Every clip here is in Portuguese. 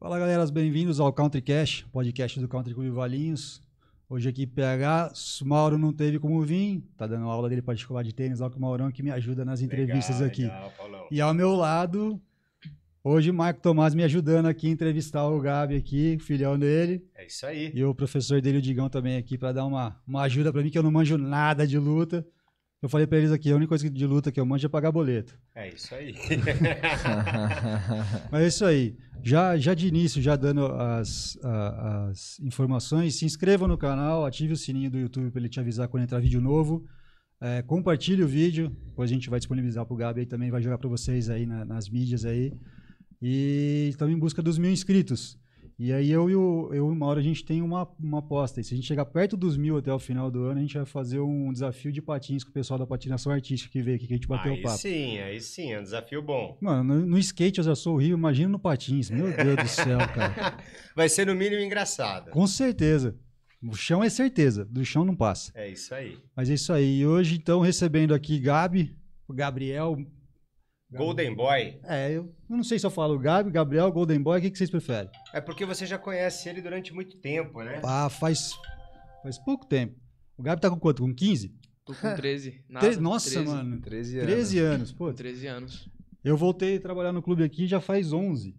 Fala galera, bem-vindos ao CountryCast, podcast do Country Clube Valinhos. Hoje aqui PH, Mauro não teve como vir, tá dando aula dele particular de tênis lá com o Maurão que me ajuda nas entrevistas aqui. Legal, Paulão. E ao meu lado, hoje o Marco Tomás me ajudando aqui a entrevistar o Gabi aqui, filhão dele. É isso aí. E o professor dele, o Digão, também aqui para dar uma ajuda para mim, que eu não manjo nada de luta. Eu falei para eles aqui, a única coisa de luta que eu manjo é pagar boleto. É isso aí. Mas é isso aí. Já de início, já dando as informações, se inscreva no canal, ative o sininho do YouTube para ele te avisar quando entrar vídeo novo. Compartilhe o vídeo, depois a gente vai disponibilizar para o Gabi aí também, vai jogar para vocês aí nas mídias aí. E estamos em busca dos 1.000 inscritos. E aí eu e o Mauro, a gente tem uma aposta. E se a gente chegar perto dos 1.000 até o final do ano, a gente vai fazer um desafio de patins com o pessoal da patinação artística que veio aqui, que a gente bateu o papo. Aí sim, é um desafio bom. Mano, no skate eu já sou horrível, imagina no patins. Meu Deus do céu, cara. Vai ser no mínimo engraçado. Com certeza. O chão é certeza, do chão não passa. É isso aí. Mas é isso aí. E hoje, então, recebendo aqui o Gabriel... Golden Boy. Eu não sei se eu falo Gabriel, Golden Boy, o que vocês preferem? É porque você já conhece ele durante muito tempo, né? Ah, faz pouco tempo. O Gabi tá com quanto? Com 15? Tô com 13. Nossa, 13. mano. 13 anos. 13 anos, pô. 13 anos. Eu voltei a trabalhar no clube aqui já faz 11.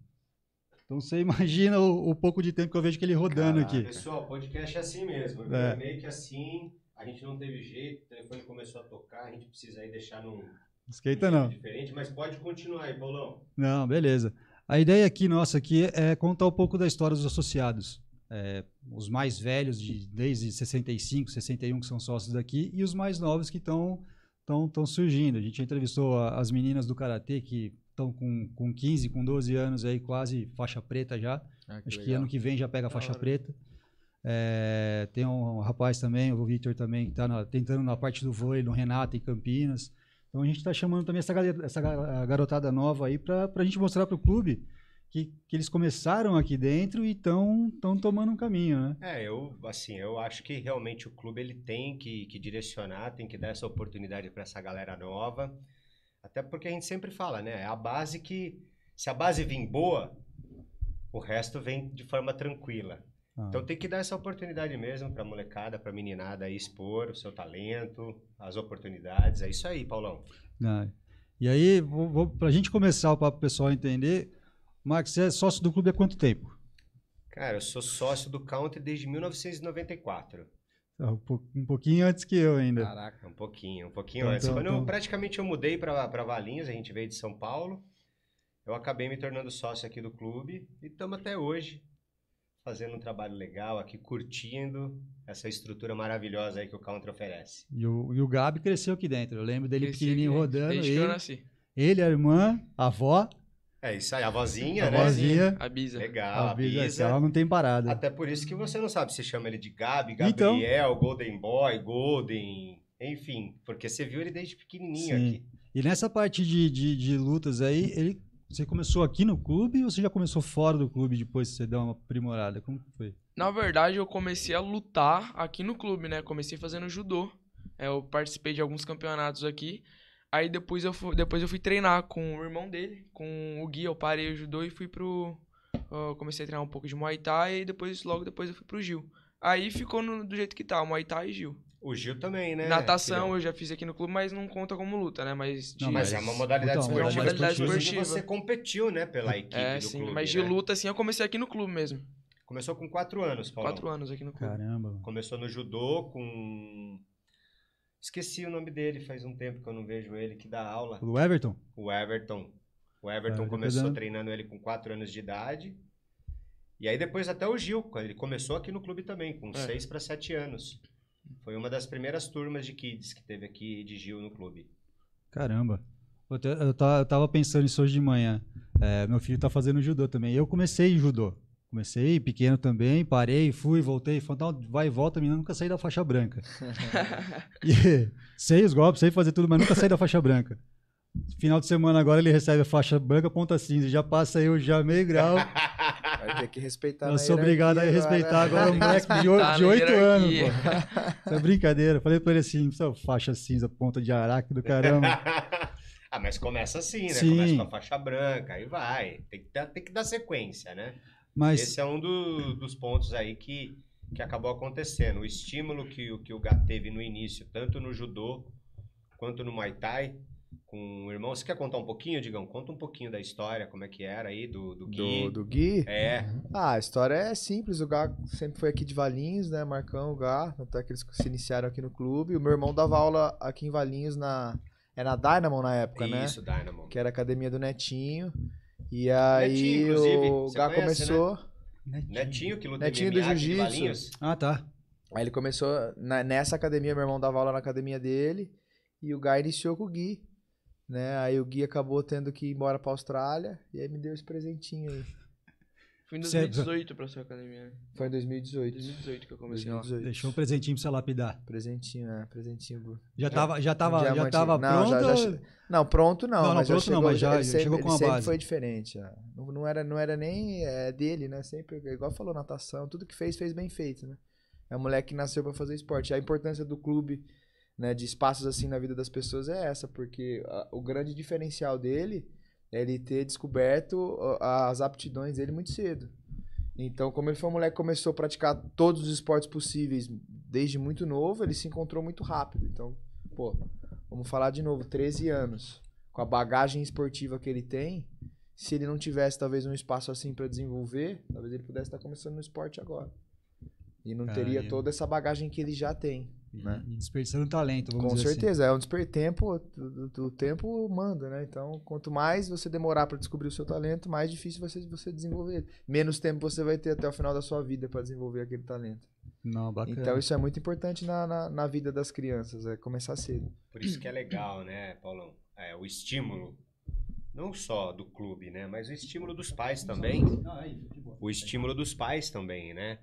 Então você imagina o pouco de tempo que eu vejo que ele rodando aqui. Pessoal, podcast é assim mesmo. É meio que assim, a gente não teve jeito, o telefone começou a tocar, a gente precisa aí deixar num... Esquenta não. Diferente, mas pode continuar aí, Paulão. Não, beleza. A ideia aqui nossa aqui é contar um pouco da história dos associados. Os mais velhos, desde 65, 61, que são sócios daqui, e os mais novos que estão surgindo. A gente entrevistou as meninas do Karatê, que estão com 15, com 12 anos, aí quase faixa preta já. Acho que ano que vem já pega a faixa preta. Tem um rapaz também, o Victor também, que está tentando na parte do vôlei, no Renata, em Campinas. Então a gente está chamando também essa garotada nova aí para a gente mostrar para o clube que eles começaram aqui dentro e estão tomando um caminho, né? Eu acho que realmente o clube ele tem que direcionar, tem que dar essa oportunidade para essa galera nova. Até porque a gente sempre fala, né? É a base que, se a base vir boa, o resto vem de forma tranquila. Então tem que dar essa oportunidade mesmo para a molecada, para a meninada aí expor o seu talento, as oportunidades. É isso aí, Paulão. E aí, para a gente começar para o pessoal entender, Marcos, você é sócio do clube há quanto tempo? Cara, eu sou sócio do Country desde 1994. Um pouquinho antes que eu ainda. Caraca, um pouquinho antes. Quando praticamente eu mudei para Valinhos, a gente veio de São Paulo, eu acabei me tornando sócio aqui do clube e estamos até hoje fazendo um trabalho legal aqui, curtindo essa estrutura maravilhosa aí que o Country oferece. E o Gabi cresceu aqui dentro. Eu lembro dele pequenininho rodando. Desde que eu nasci. Ele, a irmã, a avó. É isso aí, a vozinha, né? A vozinha. A Bisa. Legal, a Bisa. Ela não tem parada. Até por isso que você não sabe se chama ele de Gabi, Gabriel, Golden Boy, Golden, enfim. Porque você viu ele desde pequenininho aqui. E nessa parte de lutas aí, você começou aqui no clube ou você já começou fora do clube depois que você deu uma aprimorada? Como foi? Na verdade, eu comecei a lutar aqui no clube, né? Comecei fazendo judô. Eu participei de alguns campeonatos aqui. Aí depois eu fui treinar com o irmão dele, com o Gui. Eu parei o judô e fui comecei a treinar um pouco de Muay Thai e logo depois eu fui pro Gil. Aí ficou do jeito que tá, Muay Thai e Gil. O Gil também, né? Natação eu já fiz aqui no clube, mas não conta como luta, né? Mas é uma modalidade esportiva. É uma modalidade esportiva. Você competiu, né, pela equipe do clube. Mas de luta, assim, eu comecei aqui no clube mesmo. Começou com 4 anos, Paulo. 4 anos aqui no clube. Caramba. Começou no judô com... Esqueci o nome dele, faz um tempo que eu não vejo ele, que dá aula. O Everton? O Everton começou treinando ele com 4 anos de idade. E aí depois até o Gil, ele começou aqui no clube também, com 6 para 7 anos. Foi uma das primeiras turmas de kids que teve aqui de Gil no clube. Caramba. Eu tava pensando nisso hoje de manhã. Meu filho tá fazendo judô também. Eu comecei em judô. Comecei pequeno também, parei, fui, voltei. Falei, não, vai e volta, menino, nunca saí da faixa branca. Sei os golpes, sei fazer tudo, mas nunca saí da faixa branca. Final de semana agora ele recebe a faixa branca, ponta cinza. Já passa eu já meio grau. Vai ter que respeitar. Eu sou obrigado a respeitar agora um moleque de 8 anos, pô. Isso é brincadeira. Falei pra ele assim, faixa cinza, ponta de araque do caramba. Mas começa assim, né? Sim. Começa com a faixa branca, aí vai. Tem que dar sequência, né? Mas Esse é um dos pontos aí que acabou acontecendo. O estímulo que o Gá teve no início, tanto no judô quanto no Muay Thai, com o irmão. Você quer contar um pouquinho, Digão? Conta um pouquinho da história, como é que era aí, do Gui. Do Gui? É. Ah, a história é simples. O Gá sempre foi aqui de Valinhos, né? Marcão, o Gá. Até que eles se iniciaram aqui no clube. O meu irmão dava aula aqui em Valinhos é na Dynamo na época, né? Isso, Dynamo. Que era a academia do Netinho. E aí Netinho, inclusive, o você Gá conhece, começou... Netinho, que luta Netinho MMA do aqui de jiu-jitsu. Valinhos. Ah, tá. Aí ele começou nessa academia, meu irmão dava aula na academia dele. E o Gá iniciou com o Gui. Né? Aí o Gui acabou tendo que ir embora pra Austrália. E aí me deu esse presentinho aí. Fui em 2018 pra sua academia, né? Foi em 2018. 2018 que eu comecei lá. 2018. Deixou um presentinho pra você lapidar. Presentinho, presentinho. Já tava Não, pronto? não, pronto não. Não, mas já pronto chegou, não, mas já ele sempre, chegou com ele a sempre base. foi diferente. Já. Não era nem dele, né? Sempre, igual falou, natação, tudo que fez bem feito, né? É um moleque que nasceu pra fazer esporte. A importância do clube, né, de espaços assim na vida das pessoas é essa, porque o grande diferencial dele é ele ter descoberto as aptidões dele muito cedo. Então, como ele foi um moleque que começou a praticar todos os esportes possíveis desde muito novo, ele se encontrou muito rápido. Então, pô, vamos falar de novo, 13 anos, com a bagagem esportiva que ele tem, se ele não tivesse talvez um espaço assim para desenvolver, talvez ele pudesse estar começando no esporte agora. E não teria toda essa bagagem que ele já tem. Né? E desperdiçando talento, vamos Com dizer certeza, é um tempo, o tempo manda, né? Então, quanto mais você demorar para descobrir o seu talento, mais difícil você desenvolver ele. Menos tempo você vai ter até o final da sua vida para desenvolver aquele talento. Não, bacana. Então, isso é muito importante na vida das crianças, é começar cedo. Por isso que é legal, né, Paulão? O estímulo, não só do clube, né? Mas o estímulo dos pais também. O estímulo dos pais também, né?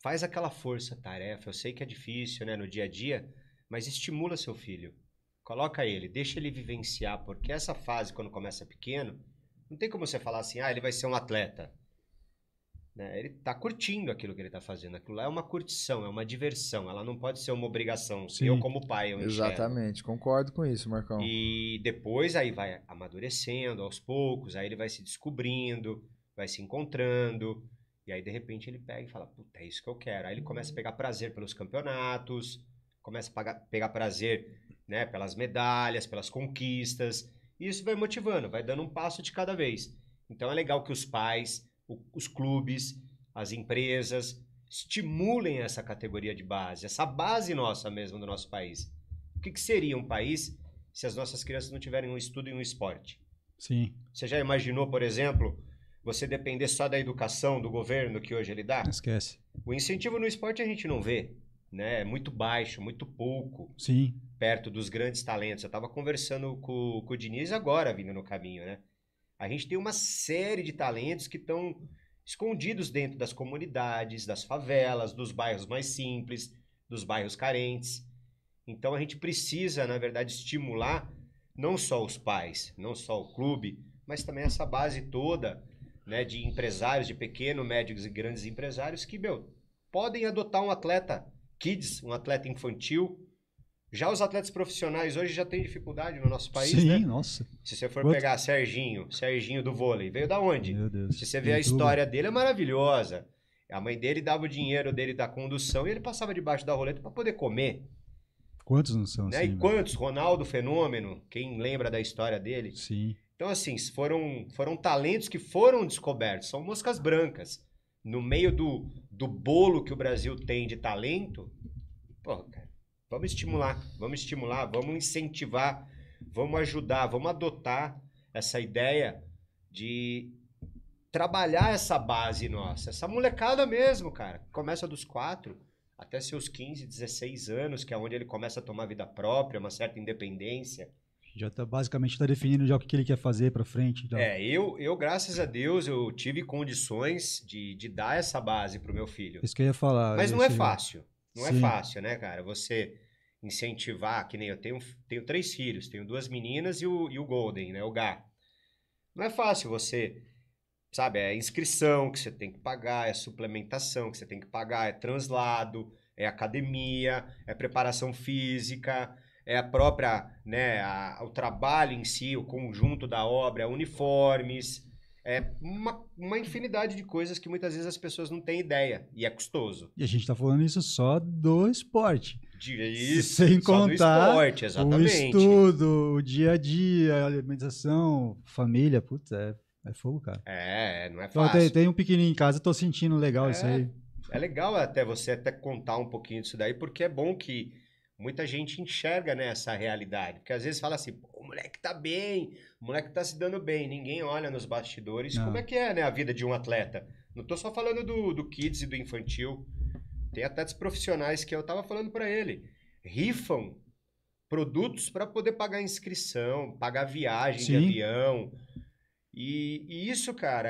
Faz aquela força-tarefa. Eu sei que é difícil, né, no dia a dia, mas estimula seu filho. Coloca ele, deixa ele vivenciar, porque essa fase, quando começa pequeno, não tem como você falar assim, ele vai ser um atleta. Né? Ele tá curtindo aquilo que ele tá fazendo. Aquilo lá é uma curtição, é uma diversão. Ela não pode ser uma obrigação. Sim. Eu, como pai, eu enxergo. Exatamente, concordo com isso, Marcão. E depois aí vai amadurecendo aos poucos, aí ele vai se descobrindo, vai se encontrando... E aí, de repente, ele pega e fala, puta, é isso que eu quero. Aí ele começa a pegar prazer pelos campeonatos, começa a pegar prazer, né, pelas medalhas, pelas conquistas. E isso vai motivando, vai dando um passo de cada vez. Então é legal que os pais, os clubes, as empresas estimulem essa categoria de base, essa base nossa mesmo do nosso país. O que seria um país se as nossas crianças não tiverem um estudo e um esporte? Sim. Você já imaginou, por exemplo... Você depender só da educação do governo que hoje ele dá? Esquece. O incentivo no esporte a gente não vê, né? É muito baixo, muito pouco. Sim. Perto dos grandes talentos. Eu estava conversando com o Diniz agora, vindo no caminho, né? A gente tem uma série de talentos que estão escondidos dentro das comunidades, das favelas, dos bairros mais simples, dos bairros carentes. Então a gente precisa, na verdade, estimular não só os pais, não só o clube, mas também essa base toda, né, de empresários, de pequenos, médios e grandes empresários que, podem adotar um atleta kids, um atleta infantil. Já os atletas profissionais hoje já têm dificuldade no nosso país, Sim, né? Nossa. Se você for pegar Serginho do vôlei, veio da onde? Meu Deus. Se você ver a história dele, é maravilhosa. A mãe dele dava o dinheiro dele da condução e ele passava debaixo da roleta para poder comer. Quantos não são Né? assim? E quantos? Ronaldo Fenômeno, quem lembra da história dele? Sim. Então, assim, foram talentos que foram descobertos, são moscas brancas. No meio do bolo que o Brasil tem de talento, cara, vamos estimular, vamos incentivar, vamos ajudar, vamos adotar essa ideia de trabalhar essa base nossa, essa molecada mesmo, cara. Começa dos 4 até seus 15, 16 anos, que é onde ele começa a tomar vida própria, uma certa independência. Já tá, basicamente definindo já o que ele quer fazer pra frente. Já. Eu, graças a Deus, eu tive condições de dar essa base pro meu filho. Isso que eu ia falar. Mas não é fácil. Não Sim. é fácil, né, cara? Você incentivar, que nem eu tenho 3 filhos, tenho 2 meninas e o Golden, né, o Gá. Não é fácil você, sabe, é inscrição que você tem que pagar, é suplementação que você tem que pagar, é translado, é academia, é preparação física... É a própria, né, o trabalho em si, o conjunto da obra, uniformes, É uma infinidade de coisas que muitas vezes as pessoas não têm ideia. E é custoso. E a gente tá falando isso só do esporte. Isso, Sem só do contar esporte, o exatamente. estudo, o dia a dia, a alimentação, família. Putz, é fogo, cara. Não é Então, fácil. tem um pequenininho em casa, tô sentindo legal isso aí. É legal até você contar um pouquinho disso daí, porque é bom que muita gente enxerga, né, essa realidade. Porque às vezes fala assim, o moleque tá bem, o moleque tá se dando bem. Ninguém olha nos bastidores Não. como é que é, né, a vida de um atleta. Não tô só falando do kids e do infantil. Tem atletas profissionais que eu tava falando para ele. Rifam produtos para poder pagar inscrição, pagar viagem de avião. E isso, cara,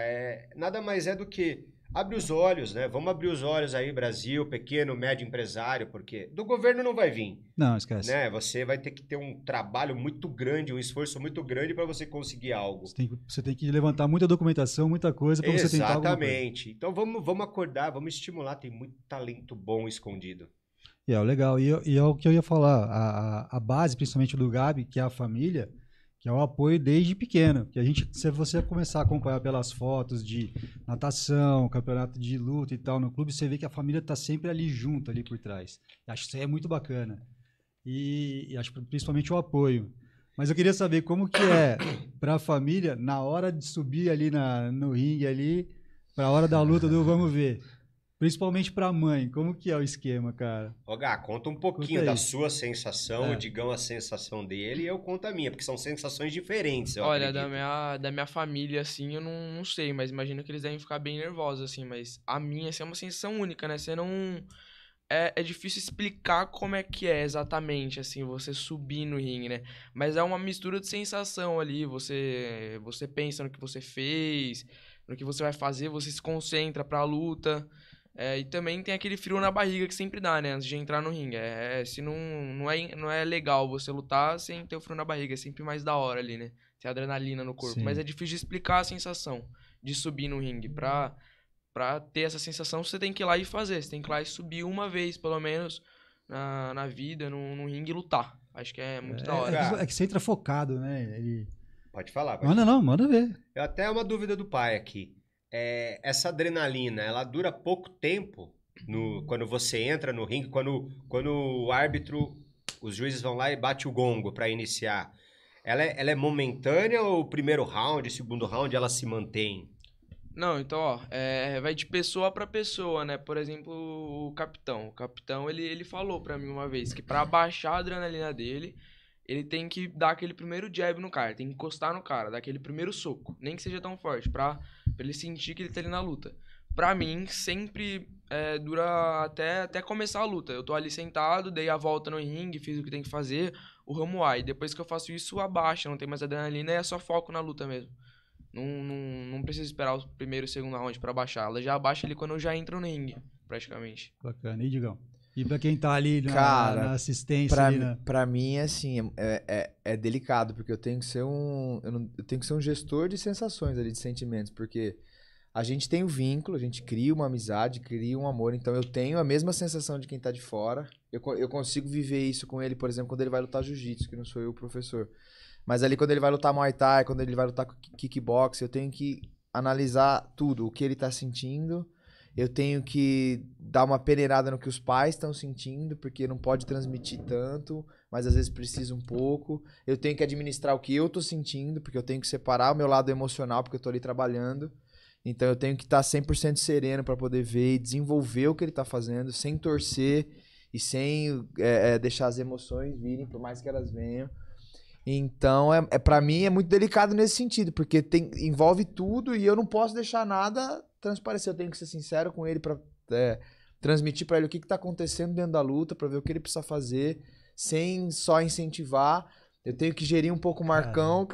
nada mais é do que abre os olhos, né? Vamos abrir os olhos aí, Brasil, pequeno, médio empresário, porque do governo não vai vir. Não, esquece. Né? Você vai ter que ter um trabalho muito grande, um esforço muito grande para você conseguir algo. Você tem que levantar muita documentação, muita coisa para você tentar alguma coisa. Exatamente. Então vamos acordar, vamos estimular, tem muito talento bom escondido. Legal. E é o que eu ia falar. A base, principalmente do Gabi, que é a família, que é o apoio desde pequeno. Que se você começar a acompanhar pelas fotos de natação, campeonato de luta e tal no clube, você vê que a família está sempre ali junto, ali por trás. Acho que isso aí é muito bacana. E acho principalmente o apoio. Mas eu queria saber como que é para a família, na hora de subir ali no ringue, ali, para a hora da luta do vamos ver. Principalmente pra mãe, como que é o esquema, cara? Ô Gá, conta um pouquinho da sua sensação, o Digão a sensação dele e eu conto a minha, porque são sensações diferentes, eu Olha, acredito. da minha família, assim, eu não sei, mas imagino que eles devem ficar bem nervosos, assim, mas a minha, assim, é uma sensação única, né? Você não... É difícil explicar como é que é exatamente, assim, você subir no ringue, né? Mas é uma mistura de sensação ali, você pensa no que você fez, no que você vai fazer, você se concentra pra luta... e também tem aquele frio na barriga que sempre dá, né? Antes de entrar no ringue. Se não é legal você lutar sem ter o frio na barriga. É sempre mais da hora ali, né? Tem adrenalina no corpo. Sim. Mas é difícil de explicar a sensação de subir no ringue. Pra ter essa sensação, você tem que ir lá e fazer. Você tem que ir lá e subir uma vez, pelo menos, na vida, no ringue e lutar. Acho que é muito da hora. É que você entra focado, né? Pode falar. Manda ver. Eu até uma dúvida do pai aqui. Essa adrenalina, ela dura pouco tempo quando você entra no ringue, quando o árbitro, os juízes vão lá e bate o gongo para iniciar. Ela é momentânea ou o primeiro round, segundo round, ela se mantém? Não, então, ó, vai de pessoa pra pessoa, né? Por exemplo, o capitão. O capitão, ele falou pra mim uma vez que pra baixar a adrenalina dele, ele tem que dar aquele primeiro jab no cara, tem que encostar no cara, dar aquele primeiro soco, nem que seja tão forte, pra ele sentir que ele tá ali na luta. Pra mim, sempre dura até começar a luta. Eu tô ali sentado, dei a volta no ringue, fiz o que tem que fazer, o ramo A. E depois que eu faço isso, abaixa, não tem mais adrenalina, é só foco na luta mesmo. Não preciso esperar o primeiro e o segundo round pra baixar. Ela já abaixa ali quando eu já entro no ringue, praticamente. Bacana. E, Digão? E pra quem tá ali Cara, na assistência... Pra mim, assim, é delicado, porque eu tenho que ser eu tenho que ser um gestor de sensações ali, de sentimentos, porque a gente tem um vínculo, a gente cria uma amizade, cria um amor, então eu tenho a mesma sensação de quem tá de fora, eu consigo viver isso com ele, por exemplo, quando ele vai lutar jiu-jitsu, que não sou eu o professor, mas ali quando ele vai lutar Muay Thai, quando ele vai lutar kickbox, eu tenho que analisar tudo, o que ele tá sentindo. Eu tenho que dar uma peneirada no que os pais estão sentindo, porque não pode transmitir tanto, mas às vezes precisa um pouco. Eu tenho que administrar o que eu tô sentindo, porque eu tenho que separar o meu lado emocional, porque eu tô ali trabalhando. Então eu tenho que estar 100% sereno para poder ver e desenvolver o que ele tá fazendo, sem torcer e sem deixar as emoções virem, por mais que elas venham. Então, para mim é muito delicado nesse sentido, porque envolve tudo e eu não posso deixar nada transparecer. Eu tenho que ser sincero com ele para transmitir para ele o que tá acontecendo dentro da luta, para ver o que ele precisa fazer, sem só incentivar. Eu tenho que gerir um pouco o Marcão,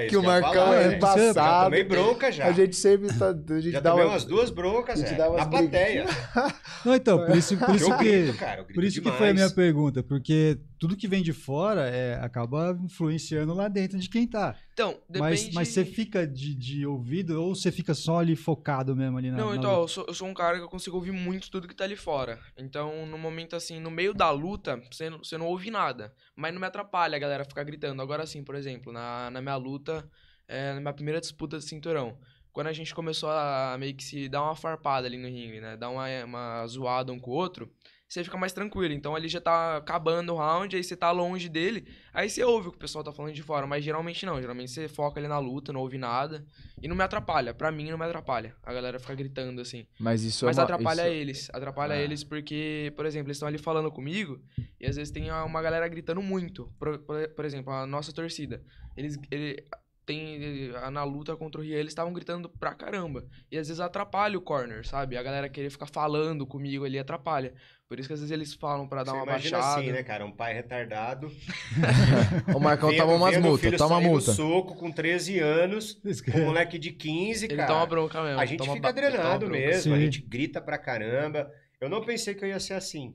que o Marcão é embaçado. Já tomei bronca já. A gente sempre tá... Já tomei umas 2 broncas, na plateia. Não, então, por isso que foi a minha pergunta, porque tudo que vem de fora acaba influenciando lá dentro de quem tá. Então, depende... Mas você fica de ouvido ou você fica só ali focado mesmo ali na Não, então, luta? eu sou um cara que eu consigo ouvir muito tudo que tá ali fora. Então, no momento assim, no meio da luta, você não ouve nada. Mas não me atrapalha a galera ficar gritando. Agora sim, por exemplo, na minha luta, na minha primeira disputa de cinturão. Quando a gente começou a meio que se dar uma farpada ali no ringue, né? Dar uma zoada um com o outro, você fica mais tranquilo. Então ali já tá acabando o round, aí você tá longe dele, aí você ouve o que o pessoal tá falando de fora, mas geralmente não. Geralmente você foca ali na luta, não ouve nada. E não me atrapalha. Pra mim não me atrapalha. A galera fica gritando assim. Mas Atrapalha eles. Atrapalha eles porque, por exemplo, eles estão ali falando comigo e às vezes tem uma galera gritando muito. Por exemplo, a nossa torcida. Na luta contra o Rian, eles estavam gritando pra caramba. E às vezes atrapalha o corner, sabe? A galera querer ficar falando comigo ali atrapalha. Por isso que às vezes eles falam pra dar uma imagina baixada. assim, né, cara? Um pai retardado. O Marcão toma umas multas, toma multa. Soco com 13 anos, com um moleque de 15, Ele cara. toma bronca mesmo. A gente fica drenado mesmo, a Sim. gente grita pra caramba. Eu não pensei que eu ia ser assim.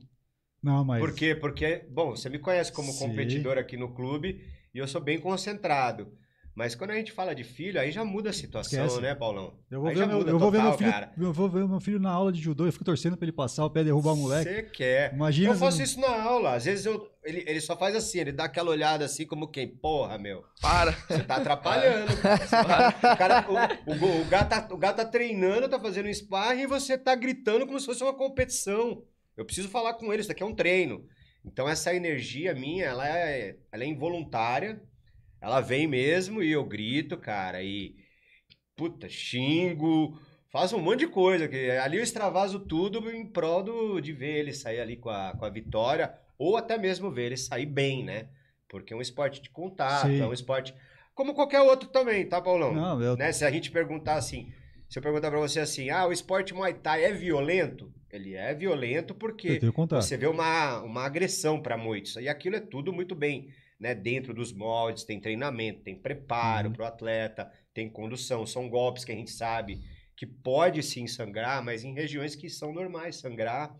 Não, mas... Por quê? Porque, bom, você me conhece como Sim. competidor aqui no clube e eu sou bem concentrado. Mas quando a gente fala de filho, aí já muda a situação, Esquece. né, Paulão? Eu vou, aí ver, já meu, muda eu, vou ver total, meu filho, cara. eu vou ver meu filho na aula de judô, eu fico torcendo pra ele passar o pé e derrubar o moleque. Você quer. Imagina Eu se faço não- isso na aula. Às vezes ele só faz assim, ele dá aquela olhada assim como quem? Porra, meu. Para. Você tá atrapalhando, cara. O gato tá treinando, tá fazendo um sparring e você tá gritando como se fosse uma competição. Eu preciso falar com ele, isso daqui é um treino. Então essa energia minha, ela é involuntária. Ela vem mesmo e eu grito, cara, e puta, xingo, faço um monte de coisa. Que ali eu extravaso tudo em prol de ver ele sair ali com a vitória, ou até mesmo ver ele sair bem, né? Porque é um esporte de contato, Sim. é um esporte como qualquer outro também, tá, Paulão? Não, eu... Né? Se a gente perguntar assim, se eu perguntar pra você assim, o esporte Muay Thai é violento? Ele é violento porque Eu tenho contato. você vê uma agressão pra muitos. E aquilo é tudo muito bem, né? Dentro dos moldes, tem treinamento, tem preparo pro atleta, tem condução. São golpes que a gente sabe que pode sim sangrar, mas em regiões que são normais sangrar.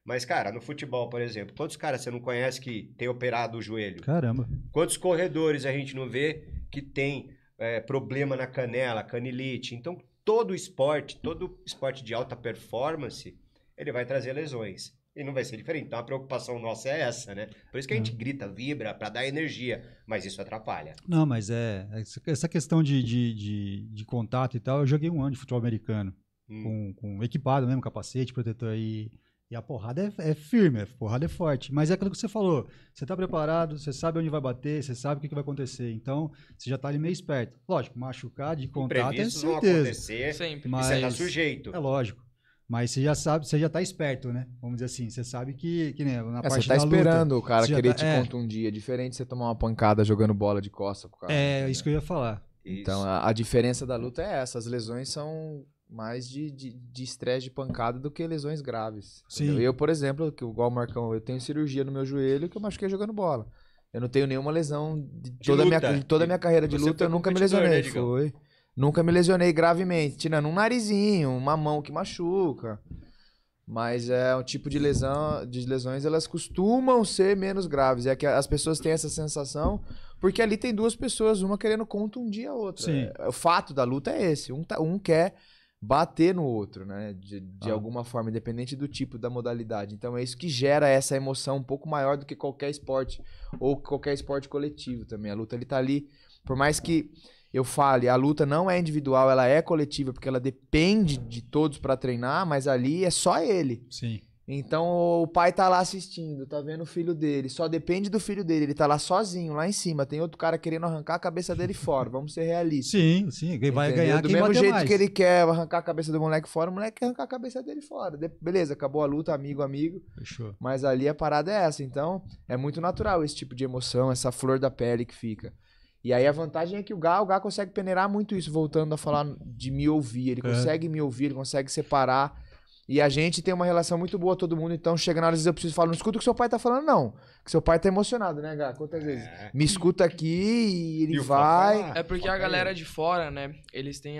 Mas, cara, no futebol, por exemplo, quantos caras você não conhece que tem operado o joelho? Caramba. Quantos corredores a gente não vê que tem problema na canela, canelite? Então, todo esporte de alta performance, ele vai trazer lesões. E não vai ser diferente. Então, a preocupação nossa é essa, né? Por isso que a gente grita, vibra, pra dar energia. Mas isso atrapalha. Não, mas essa questão de contato e tal, eu joguei um ano de futebol americano, com equipado mesmo, capacete, protetor e a porrada é firme, a porrada é forte. Mas é aquilo que você falou, você tá preparado, você sabe onde vai bater, você sabe o que vai acontecer. Então, você já tá ali meio esperto. Lógico, machucar de contato é Imprevistos vão certeza. acontecer, Sempre. Mas e você tá sujeito. é lógico. Mas você já sabe, você já tá esperto, né? Vamos dizer assim, você sabe que né, na parte Você tá da esperando luta, o cara você já querer tá- te contundir. É diferente você tomar uma pancada jogando bola de costa pro cara. É, entendeu? isso que eu ia falar. Então, a diferença da luta é essa. As lesões são mais de estresse de pancada do que lesões graves. Sim. Entendeu? Eu, por exemplo, igual o Marcão, eu tenho cirurgia no meu joelho que eu machuquei jogando bola. Eu não tenho nenhuma lesão de toda a minha carreira de Você luta, foi eu nunca me competidor, lesionei. né, Digão? Foi. Nunca me lesionei gravemente, tirando um narizinho, uma mão que machuca. Mas é um tipo de lesões, elas costumam ser menos graves. É que as pessoas têm essa sensação, porque ali tem duas pessoas, uma querendo contundir a outra. Sim. O fato da luta é esse. Um quer bater no outro, né? De alguma forma, independente do tipo da modalidade. Então é isso que gera essa emoção um pouco maior do que qualquer esporte, ou qualquer esporte coletivo também. A luta ele tá ali, por mais que eu fale, a luta não é individual, ela é coletiva, porque ela depende de todos pra treinar, mas ali é só ele. Sim. Então o pai tá lá assistindo, tá vendo o filho dele, só depende do filho dele, ele tá lá sozinho, lá em cima, tem outro cara querendo arrancar a cabeça dele fora, vamos ser realistas. Sim, quem vai Entendeu? ganhar do quem mesmo bater jeito mais. que ele quer arrancar a cabeça do moleque fora, o moleque quer arrancar a cabeça dele fora. Beleza, acabou a luta, amigo, Fechou. mas ali a parada é essa, então é muito natural esse tipo de emoção, essa flor da pele que fica. E aí a vantagem é que o Gá consegue peneirar muito isso, voltando a falar de me ouvir. Ele consegue me ouvir, ele consegue separar. E a gente tem uma relação muito boa, todo mundo. Então chega na hora, às vezes eu preciso falar, não escuta o que seu pai tá falando, não. Que seu pai tá emocionado, né, Gá? Quantas vezes? Me escuta aqui e ele E o foco vai. é lá. É porque Foca a galera ele. de fora, né, eles têm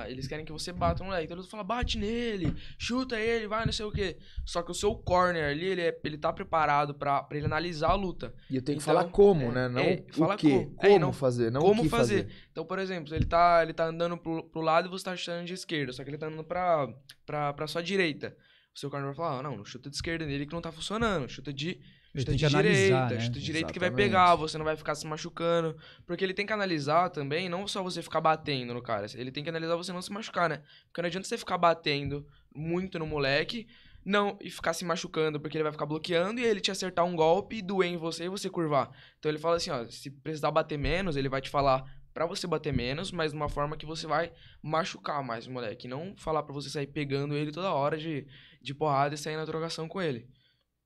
eles querem que você bata o moleque. Então eles falam, bate nele, chuta ele, vai, não sei o quê. Só que o seu corner ali, ele tá preparado pra ele analisar a luta. E eu tenho que Então, falar como, né? Não fala o quê. como. Como fazer, não como o que fazer. Então, por exemplo, ele tá andando pro lado e você tá chutando de esquerda. Só que ele tá andando pra sua direita. O seu corner vai falar, não chuta de esquerda nele que não tá funcionando. Chuta de Ele chuta tem de que analisar, direita, né? chuta de direita que vai Exatamente. pegar, você não vai ficar se machucando. Porque ele tem que analisar também, não só você ficar batendo no cara, ele tem que analisar você não se machucar, né? Porque não adianta você ficar batendo muito no moleque, não, e ficar se machucando, porque ele vai ficar bloqueando e ele te acertar um golpe e doer em você e você curvar. Então ele fala assim, ó, se precisar bater menos, ele vai te falar pra você bater menos, mas de uma forma que você vai machucar mais o moleque. Não falar pra você sair pegando ele toda hora de porrada e sair na trocação com ele.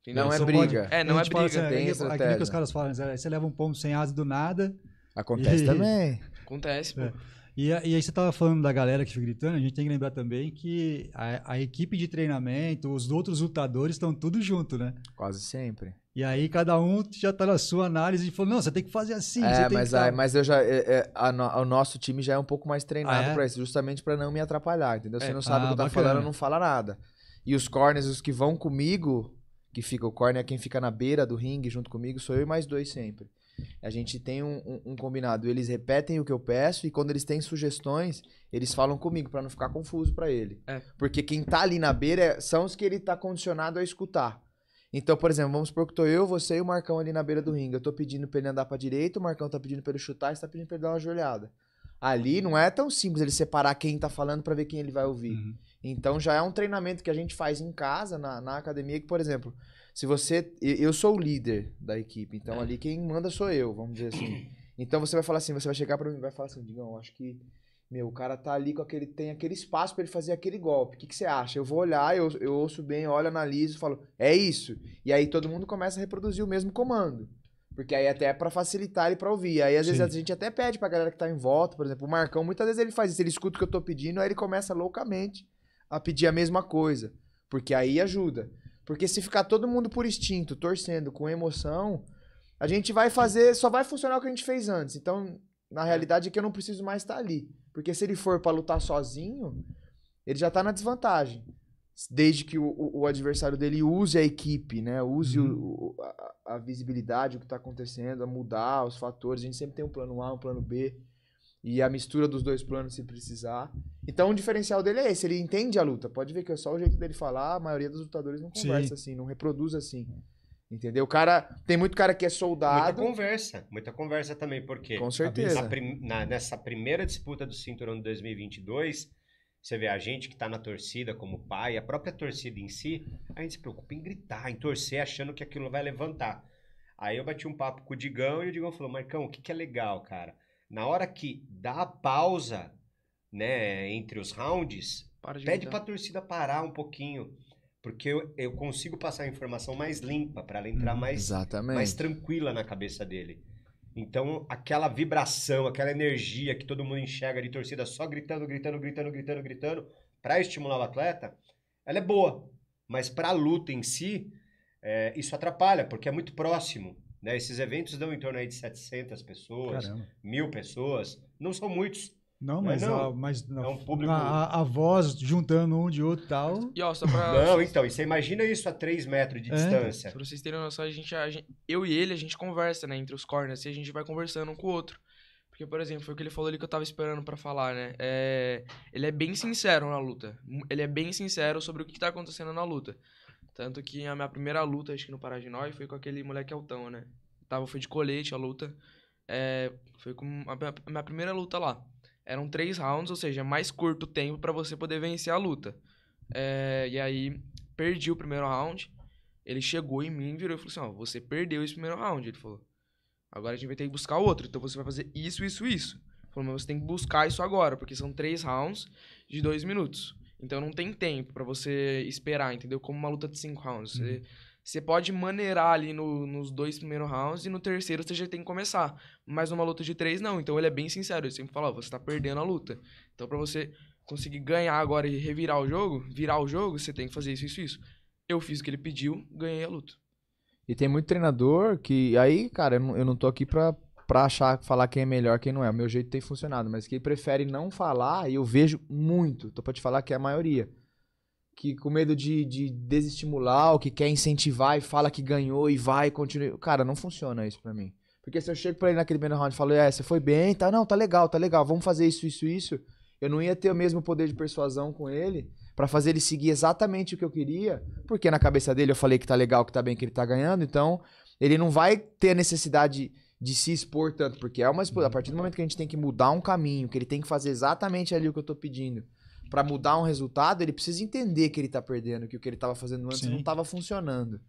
Entendeu? Não é Só briga. pode- É, não a é gente fala briga. assim, tem aquilo estratégia. que os caras falam, né? Você leva um pombo sem asa do nada. Acontece E- também. Acontece, pô. É. E aí você tava falando da galera que fica gritando, a gente tem que lembrar também que a equipe de treinamento, os outros lutadores estão tudo junto, né? Quase sempre. E aí cada um já tá na sua análise e falou, não, você tem que fazer assim, você tem mas, que tá... mas eu já. O nosso time já é um pouco mais treinado Ah, é? pra isso, justamente pra não me atrapalhar, entendeu? Você É. não sabe o que eu tô Bacana. falando, não fala nada. E os corners, os que vão comigo, que fica o corner é quem fica na beira do ringue junto comigo, sou eu e mais 2 sempre. A gente tem um combinado. Eles repetem o que eu peço e quando eles têm sugestões, eles falam comigo pra não ficar confuso pra ele. É. Porque quem tá ali na beira são os que ele tá condicionado a escutar. Então, por exemplo, vamos supor que tô eu, você e o Marcão ali na beira do ringue. Eu tô pedindo pra ele andar pra direita, o Marcão tá pedindo pra ele chutar e você tá pedindo pra ele dar uma joelhada. Ali não é tão simples ele separar quem tá falando pra ver quem ele vai ouvir. Uhum. Então já é um treinamento que a gente faz em casa, na academia, que, por exemplo, se você. Eu sou o líder da equipe, então ali quem manda sou eu, vamos dizer assim. Então você vai falar assim, você vai chegar pra mim e vai falar assim, Digão, acho que, meu, o cara tá ali com aquele. Tem aquele espaço pra ele fazer aquele golpe. O que você acha? Eu vou olhar, eu ouço bem, olho, analiso, falo, é isso. E aí todo mundo começa a reproduzir o mesmo comando. Porque aí até é pra facilitar ele pra ouvir. Aí às vezes Sim. a gente até pede pra galera que tá em volta, por exemplo, o Marcão, muitas vezes ele faz isso, ele escuta o que eu tô pedindo, aí ele começa loucamente a pedir a mesma coisa. Porque aí ajuda. Porque se ficar todo mundo por instinto, torcendo, com emoção, a gente vai fazer, só vai funcionar o que a gente fez antes. Então, na realidade é que eu não preciso mais estar ali. Porque se ele for pra lutar sozinho, ele já tá na desvantagem. Desde que o adversário dele use a equipe, né? Use a visibilidade, o que tá acontecendo, a mudar os fatores. A gente sempre tem um plano A, um plano B. E a mistura dos 2 planos se precisar. Então o diferencial dele é esse, ele entende a luta. Pode ver que é só o jeito dele falar, a maioria dos lutadores não conversa assim, não reproduz assim. Entendeu? O cara, tem muito cara que é soldado. Muita conversa também, porque Com certeza. nessa primeira disputa do cinturão de 2022, você vê a gente que tá na torcida como pai, a própria torcida em si, a gente se preocupa em gritar, em torcer, achando que aquilo vai levantar. Aí eu bati um papo com o Digão e o Digão falou, Marcão, o que é legal, cara? Na hora que dá a pausa, né, entre os rounds, Para de pede gritar. pra torcida parar um pouquinho, porque eu consigo passar a informação mais limpa, pra ela entrar mais Exatamente. tranquila na cabeça dele. Então, aquela vibração, aquela energia que todo mundo enxerga de torcida só gritando, pra estimular o atleta, ela é boa. Mas pra luta em si, isso atrapalha, porque é muito próximo. Né? Esses eventos dão em torno aí de 700 pessoas, Caramba. 1000 pessoas. Não são muitos. Não, Não é mas, não. mas É um público... a voz juntando um de outro e tal. E ó, só pra, Não, então, e você imagina isso a 3 metros de distância. pra vocês terem noção, eu e ele, a gente conversa, né, entre os corners, e a gente vai conversando um com o outro. Porque, por exemplo, foi o que ele falou ali que eu tava esperando pra falar, né? Ele é bem sincero na luta. Ele é bem sincero sobre o que tá acontecendo na luta. Tanto que a minha primeira luta, acho que no Paraginói, foi com aquele moleque altão, né? Foi de colete a luta. Foi com a minha primeira luta lá. Eram 3 rounds, ou seja, mais curto tempo pra você poder vencer a luta. E aí, perdi o primeiro round. Ele chegou em mim, virou e falou assim, ó, você perdeu esse primeiro round. Ele falou, agora a gente vai ter que buscar outro. Então você vai fazer isso, isso, isso. Ele falou, mas você tem que buscar isso agora, porque são 3 rounds de 2 minutos. Então não tem tempo pra você esperar, entendeu? Como uma luta de 5 rounds. Você pode maneirar ali nos 2 primeiros rounds e no terceiro você já tem que começar. Mas numa luta de 3, não. Então ele é bem sincero. Ele sempre fala, ó, você tá perdendo a luta. Então pra você conseguir ganhar agora e revirar o jogo, virar o jogo, você tem que fazer isso, isso, isso. Eu fiz o que ele pediu, ganhei a luta. E tem muito treinador que... Aí, cara, eu não tô aqui pra falar quem é melhor, quem não é. O meu jeito tem funcionado. Mas que prefere não falar, e eu vejo muito. Tô pra te falar que é a maioria. Que com medo de desestimular, ou que quer incentivar e fala que ganhou e vai e continua. Cara, não funciona isso pra mim. Porque se eu chego pra ele naquele primeiro round e falo, você foi bem, tá? Não, tá legal, vamos fazer isso, isso, isso. Eu não ia ter o mesmo poder de persuasão com ele pra fazer ele seguir exatamente o que eu queria, porque na cabeça dele eu falei que tá legal, que tá bem, que ele tá ganhando, então ele não vai ter a necessidade de se expor tanto, porque a partir do momento que a gente tem que mudar um caminho, que ele tem que fazer exatamente ali o que eu tô pedindo, pra mudar um resultado, ele precisa entender que ele tá perdendo, que o que ele tava fazendo antes não tava funcionando.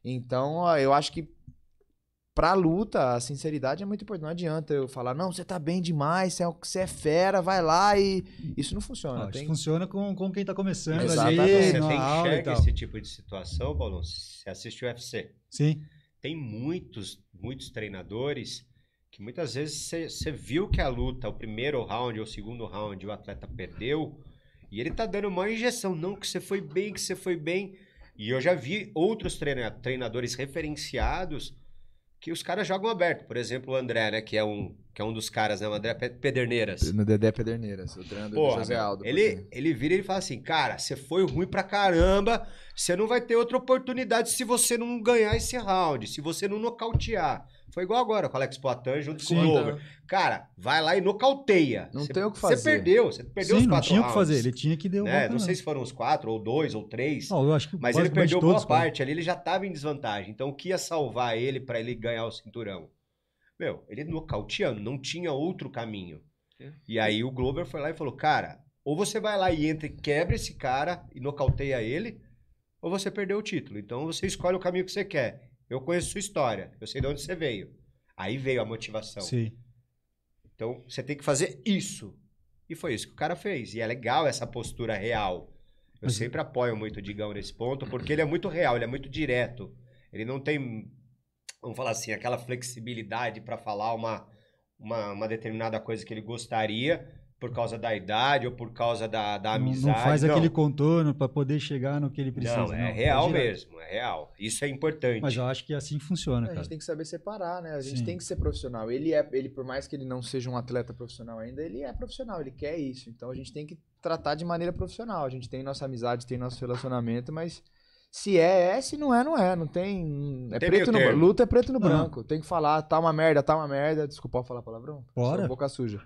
Então, ó, eu acho que pra luta, a sinceridade é muito importante. Não adianta eu falar, não, você tá bem demais, você é fera, vai lá e... Isso não funciona. Isso funciona com quem tá começando Exatamente. ali, Você na aula e enxerga tal. esse tipo de situação, Paulo? Você assiste o UFC. Sim. Tem muitos treinadores que muitas vezes você viu que a luta, o primeiro round ou o segundo round, o atleta perdeu e ele tá dando uma injeção. Não, que você foi bem, que você foi bem. E eu já vi outros treinadores referenciados que os caras jogam aberto. Por exemplo, o André, né? Que é um dos caras, né? O André Pederneiras. No Dedé Pederneiras, o treinador do José Aldo. Ele vira e fala assim, cara, você foi ruim pra caramba, você não vai ter outra oportunidade se você não ganhar esse round, se você não nocautear. Foi igual agora com o Alex Poitin junto com o Glover. Cara, vai lá e nocauteia. Não tem o que fazer. Você perdeu os 4 rounds. Não tinha o que fazer, ele tinha que derrubar. Não sei se foram os 4, ou 2, ou 3. Não, eu acho que mas ele perdeu boa parte ali, ele já tava em desvantagem. Então o que ia salvar ele pra ele ganhar o cinturão? Meu, ele nocauteando, não tinha outro caminho. E aí o Glover foi lá e falou, cara, ou você vai lá e entra e quebra esse cara e nocauteia ele, ou você perdeu o título. Então você escolhe o caminho que você quer. Eu conheço sua história, eu sei de onde você veio. Aí veio a motivação. Sim. Então você tem que fazer isso. E foi isso que o cara fez. E é legal essa postura real. Eu sempre apoio muito o Digão nesse ponto, porque ele é muito real, ele é muito direto. Ele não tem, vamos falar assim, aquela flexibilidade para falar uma determinada coisa que ele gostaria por causa da idade ou por causa da amizade. Não faz aquele contorno para poder chegar no que ele precisa. Não, é real mesmo, é real. Isso é importante. Mas eu acho que assim funciona, cara. A gente tem que saber separar, né? A gente tem que ser profissional. Ele, por mais que ele não seja um atleta profissional ainda, ele é profissional, ele quer isso. Então a gente tem que tratar de maneira profissional. A gente tem nossa amizade, tem nosso relacionamento, mas se é, se não é, não é. Não tem. É preto no luta é preto no branco. Tem que falar, tá uma merda, tá uma merda. Desculpa falar palavrão. Bora. Boca suja.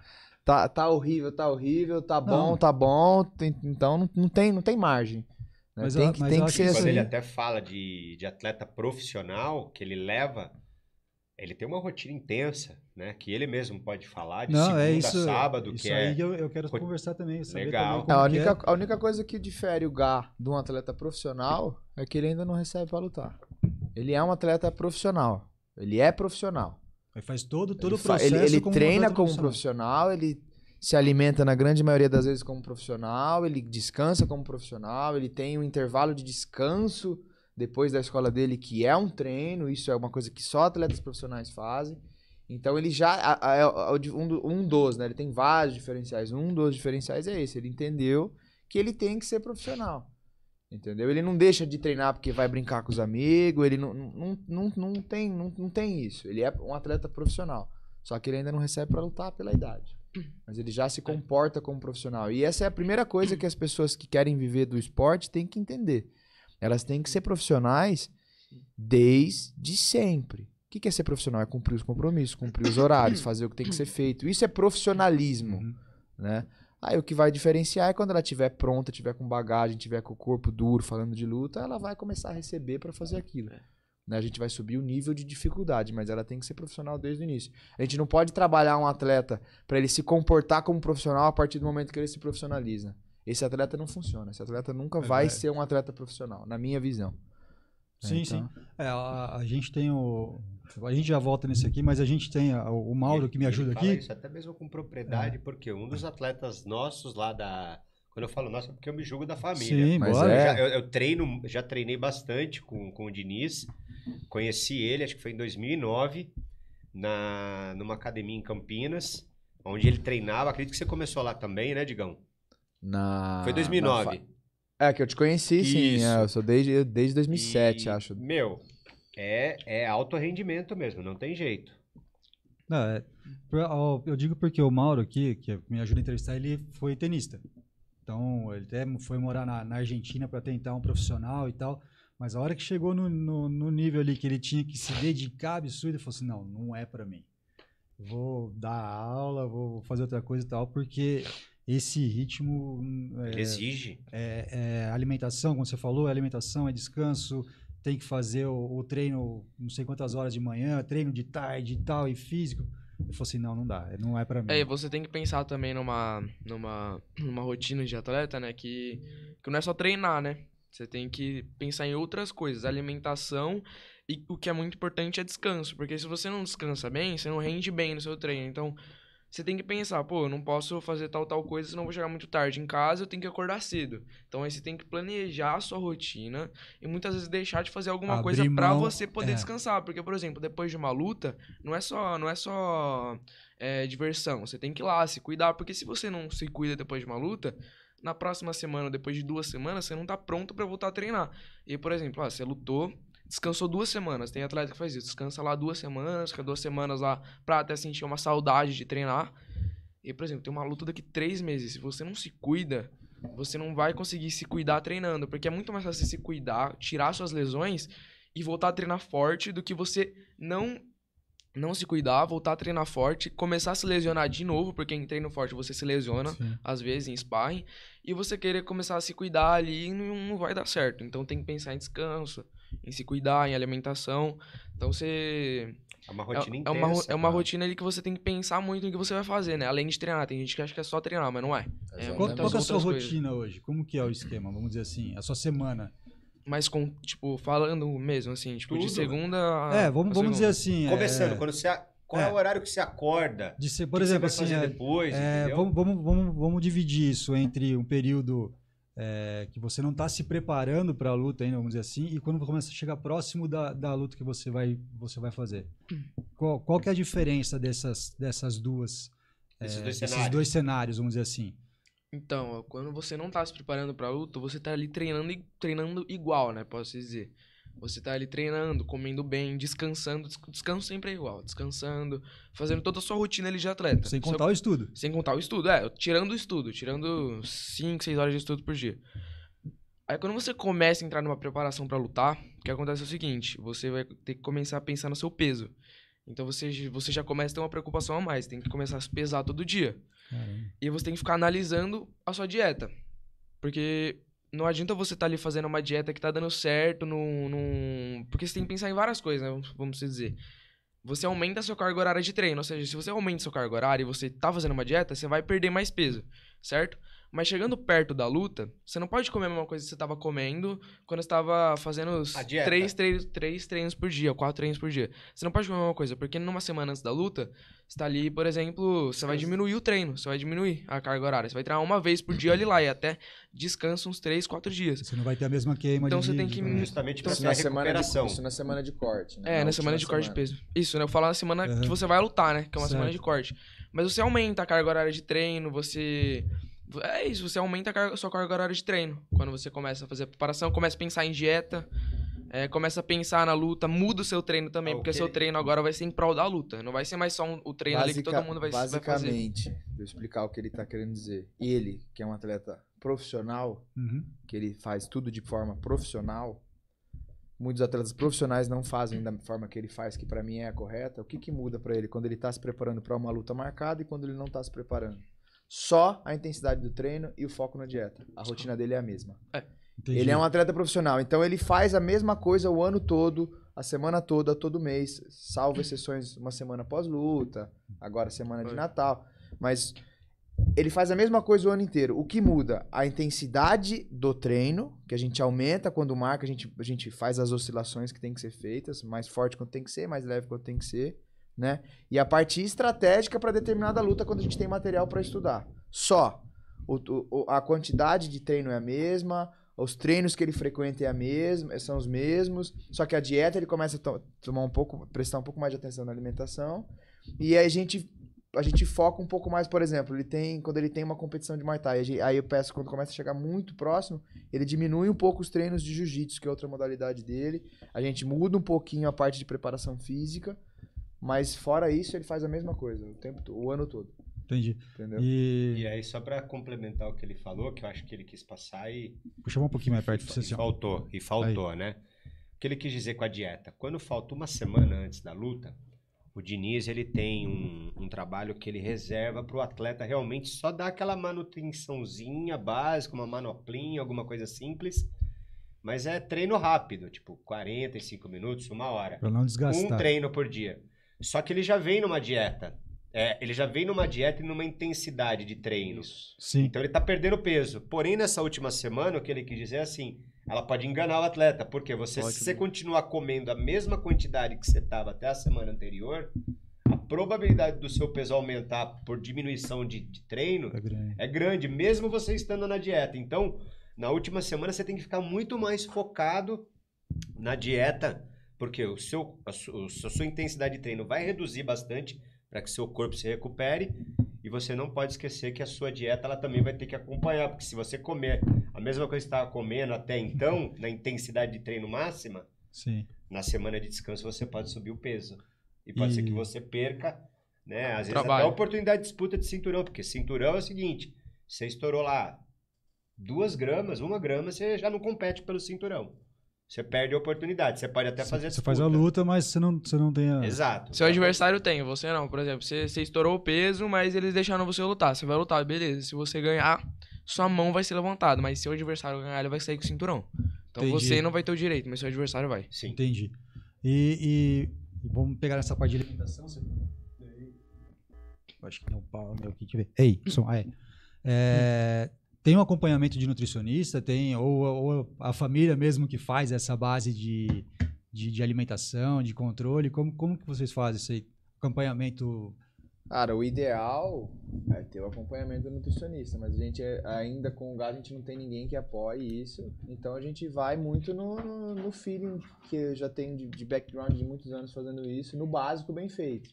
Tá horrível, tá bom, tá bom. Então não tem margem. Né? Mas tem que ser assim. Quando ele até fala de atleta profissional que ele leva, ele tem uma rotina intensa, né? Que ele mesmo pode falar de segunda a sábado. Isso aí eu quero conversar também. Legal. Também a única coisa que difere o Gá de um atleta profissional é que ele ainda não recebe pra lutar. Ele é um atleta profissional. Ele é profissional. Ele faz todo o processo. Ele treina como profissional, ele se alimenta na grande maioria das vezes como profissional, ele descansa como profissional, ele tem um intervalo de descanso depois da escola dele, que é um treino, isso é uma coisa que só atletas profissionais fazem. Então ele já é um dos, né? Ele tem vários diferenciais. Um dos diferenciais é esse, ele entendeu que ele tem que ser profissional. Entendeu? Ele não deixa de treinar porque vai brincar com os amigos, ele não tem isso. Ele é um atleta profissional. Só que ele ainda não recebe para lutar pela idade. Mas ele já se comporta como profissional. E essa é a primeira coisa que as pessoas que querem viver do esporte têm que entender. Elas têm que ser profissionais desde sempre. O que é ser profissional? É cumprir os compromissos, cumprir os horários, fazer o que tem que ser feito. Isso é profissionalismo, né? Aí o que vai diferenciar é quando ela estiver pronta, estiver com bagagem, estiver com o corpo duro, falando de luta, ela vai começar a receber para fazer aquilo. Né? A gente vai subir o nível de dificuldade, mas ela tem que ser profissional desde o início. A gente não pode trabalhar um atleta para ele se comportar como profissional a partir do momento que ele se profissionaliza. Esse atleta não funciona. Esse atleta nunca vai ser um atleta profissional, na minha visão. Sim, sim. A gente tem a gente já volta nesse aqui, mas a gente tem o Mauro que me ajuda aqui. Isso até mesmo com propriedade, porque um dos atletas nossos lá da... Quando eu falo nosso, é porque eu me julgo da família. Sim, mas eu já treinei bastante com o Diniz. Conheci ele, acho que foi em 2009, numa academia em Campinas, onde ele treinava. Acredito que você começou lá também, né, Digão? Foi 2009. Que eu te conheci, sim. Eu sou desde 2007, acho. Meu, é alto rendimento mesmo, não tem jeito. Não, eu digo porque o Mauro aqui, que me ajuda a entrevistar, ele foi tenista. Então, ele até foi morar na Argentina para tentar um profissional e tal. Mas a hora que chegou no nível ali que ele tinha que se dedicar absurdo, ele falou assim, não é para mim. Vou dar aula, vou fazer outra coisa e tal, porque esse ritmo Ele exige. alimentação, como você falou, alimentação, é descanso, tem que fazer o treino não sei quantas horas de manhã, treino de tarde e tal, e físico. Eu falei assim, não dá, não é pra mim. E você tem que pensar também numa rotina de atleta, né? Que não é só treinar, né? Você tem que pensar em outras coisas, alimentação, e o que é muito importante é descanso, porque se você não descansa bem, você não rende bem no seu treino. Então, você tem que pensar, pô, eu não posso fazer tal coisa, senão eu vou chegar muito tarde em casa, eu tenho que acordar cedo. Então, aí você tem que planejar a sua rotina e muitas vezes deixar de fazer alguma coisa pra você poder descansar. Porque, por exemplo, depois de uma luta, não é só diversão. Você tem que ir lá se cuidar, porque se você não se cuida depois de uma luta, na próxima semana, depois de 2 semanas, você não tá pronto pra voltar a treinar. E, por exemplo, você lutou, descansou 2 semanas. Tem atleta que faz isso. Descansa lá 2 semanas, fica 2 semanas lá pra até sentir uma saudade de treinar. E, por exemplo, tem uma luta daqui 3 meses. Se você não se cuida, você não vai conseguir se cuidar treinando. Porque é muito mais fácil você se cuidar, tirar suas lesões e voltar a treinar forte do que você não se cuidar, voltar a treinar forte, começar a se lesionar de novo, porque em treino forte você se lesiona, Sim. às vezes em sparring, e você querer começar a se cuidar ali não vai dar certo. Então tem que pensar em descanso, em se cuidar, em alimentação. Então você... É uma rotina intensa. É uma rotina ali que você tem que pensar muito no que você vai fazer, né? Além de treinar. Tem gente que acha que é só treinar, mas não é. Qual que é a sua outras coisas. rotina hoje? Como que é o esquema? Vamos dizer assim, a sua semana. Mas com, tipo, falando mesmo, assim, tipo, de Tudo. segunda Vamos dizer assim. Começando, qual é o horário que você acorda? Por exemplo, você vai assim, fazer depois, entendeu? vamos dividir isso entre um período que você não está se preparando para a luta ainda, vamos dizer assim, e quando começa a chegar próximo da luta que você vai fazer. Qual que é a diferença dessas duas, Esses dois cenários, vamos dizer assim? Então, quando você não tá se preparando pra luta, você tá ali treinando igual, né? Posso dizer. Você tá ali treinando, comendo bem, descansando. Descanso sempre é igual. Descansando, fazendo toda a sua rotina ali de atleta. Sem contar o estudo. Sem contar o estudo, tirando o estudo. Tirando 5, 6 horas de estudo por dia. Aí quando você começa a entrar numa preparação pra lutar, o que acontece é o seguinte. Você vai ter que começar a pensar no seu peso. Então você já começa a ter uma preocupação a mais. Tem que começar a se pesar todo dia. Caramba. E você tem que ficar analisando a sua dieta. Porque não adianta você estar ali fazendo uma dieta que tá dando certo porque você tem que pensar em várias coisas, né? Vamos dizer. Você aumenta a sua carga horária de treino. Ou seja, se você aumenta a sua carga horária e você tá fazendo uma dieta, você vai perder mais peso, certo? Mas chegando perto da luta, você não pode comer a mesma coisa que você tava comendo quando você tava fazendo os 3 treinos por dia, 4 treinos por dia. Você não pode comer a mesma coisa, porque numa semana antes da luta, você tá ali, por exemplo, você vai diminuir o treino, você vai diminuir a carga horária. Você vai treinar uma vez por dia ali lá e até descansa uns 3, 4 dias. Você não vai ter a mesma queima Então de você tem que... Justamente pra Isso ter a recuperação. Isso na semana de corte, né? na semana de corte de peso. Isso, né? Eu falo na semana que você vai lutar, né? Que é uma semana de corte. Mas você aumenta a carga horária de treino, você... É isso, você aumenta a sua carga horária de treino. Quando você começa a fazer a preparação, começa a pensar em dieta, começa a pensar na luta, muda o seu treino também, porque seu treino agora vai ser em prol da luta. Não vai ser mais só o treino ali que todo mundo vai fazer. Basicamente, deixa eu explicar o que ele tá querendo dizer. Ele, que é um atleta profissional, que ele faz tudo de forma profissional, muitos atletas profissionais não fazem da forma que ele faz, que pra mim é a correta. O que muda pra ele quando ele tá se preparando pra uma luta marcada e quando ele não tá se preparando? Só a intensidade do treino e o foco na dieta. A rotina dele é a mesma. Ele é um atleta profissional, então ele faz a mesma coisa o ano todo, a semana toda, todo mês, salvo exceções uma semana pós-luta, agora semana de Natal. Mas ele faz a mesma coisa o ano inteiro. O que muda? A intensidade do treino, que a gente aumenta quando marca, a gente faz as oscilações que tem que ser feitas, mais forte quando tem que ser, mais leve quando tem que ser. Né? E a parte estratégica para determinada luta quando a gente tem material para estudar. Só. A quantidade de treino é a mesma, os treinos que ele frequenta são os mesmos, só que a dieta ele começa a prestar um pouco mais de atenção na alimentação, e aí a gente foca um pouco mais, por exemplo, quando ele tem uma competição de Muay Thai, aí eu peço, quando começa a chegar muito próximo, ele diminui um pouco os treinos de Jiu-Jitsu, que é outra modalidade dele, a gente muda um pouquinho a parte de preparação física, mas fora isso, ele faz a mesma coisa o ano todo. Entendi. Entendeu? E aí, só para complementar o que ele falou, que eu acho que ele quis passar Puxa um pouquinho mais perto. Faltou, né? O que ele quis dizer com a dieta? Quando falta uma semana antes da luta, O Diniz, ele tem um trabalho que ele reserva para o atleta realmente só dar aquela manutençãozinha básica, uma manoplinha, alguma coisa simples. Mas é treino rápido, tipo 45 minutos, 1 hora. Pra não desgastar. Um treino por dia. Só que ele já vem numa dieta. Ele já vem numa dieta e numa intensidade de treino. Sim. Então ele tá perdendo peso. Porém, nessa última semana, o que ele quis dizer é assim, ela pode enganar o atleta, porque se você continuar comendo a mesma quantidade que você estava até a semana anterior, a probabilidade do seu peso aumentar por diminuição de treino é grande, mesmo você estando na dieta. Então, na última semana, você tem que ficar muito mais focado na dieta, porque a sua intensidade de treino vai reduzir bastante para que seu corpo se recupere. E você não pode esquecer que a sua dieta ela também vai ter que acompanhar, porque se você comer a mesma coisa que você estava comendo até então, na intensidade de treino máxima, Sim. na semana de descanso você pode subir o peso. E pode ser que você perca, né? Às vezes Trabalho. até a oportunidade de disputa de cinturão, porque cinturão é o seguinte, você estourou lá 2 gramas, 1 grama, você já não compete pelo cinturão. Você perde a oportunidade, você pode até fazer a Você disputa. faz a luta, mas você não tem a... Exato. Seu adversário tem, você não. Por exemplo, você estourou o peso, mas eles deixaram você lutar. Você vai lutar, beleza. Se você ganhar, sua mão vai ser levantada. Mas se o adversário ganhar, ele vai sair com o cinturão. Então Entendi. você não vai ter o direito, mas seu adversário vai. Sim. Entendi. E vamos pegar essa parte de alimentação. Acho que tem um pau meu aqui, deixa eu ver. Ei, som, tem um acompanhamento de nutricionista, ou a família mesmo que faz essa base de alimentação, de controle, como que vocês fazem esse acompanhamento? Cara, o ideal é ter o acompanhamento do nutricionista, mas a gente ainda com o gás a gente não tem ninguém que apoie isso, então a gente vai muito no feeling que eu já tenho de background de muitos anos fazendo isso, no básico bem feito.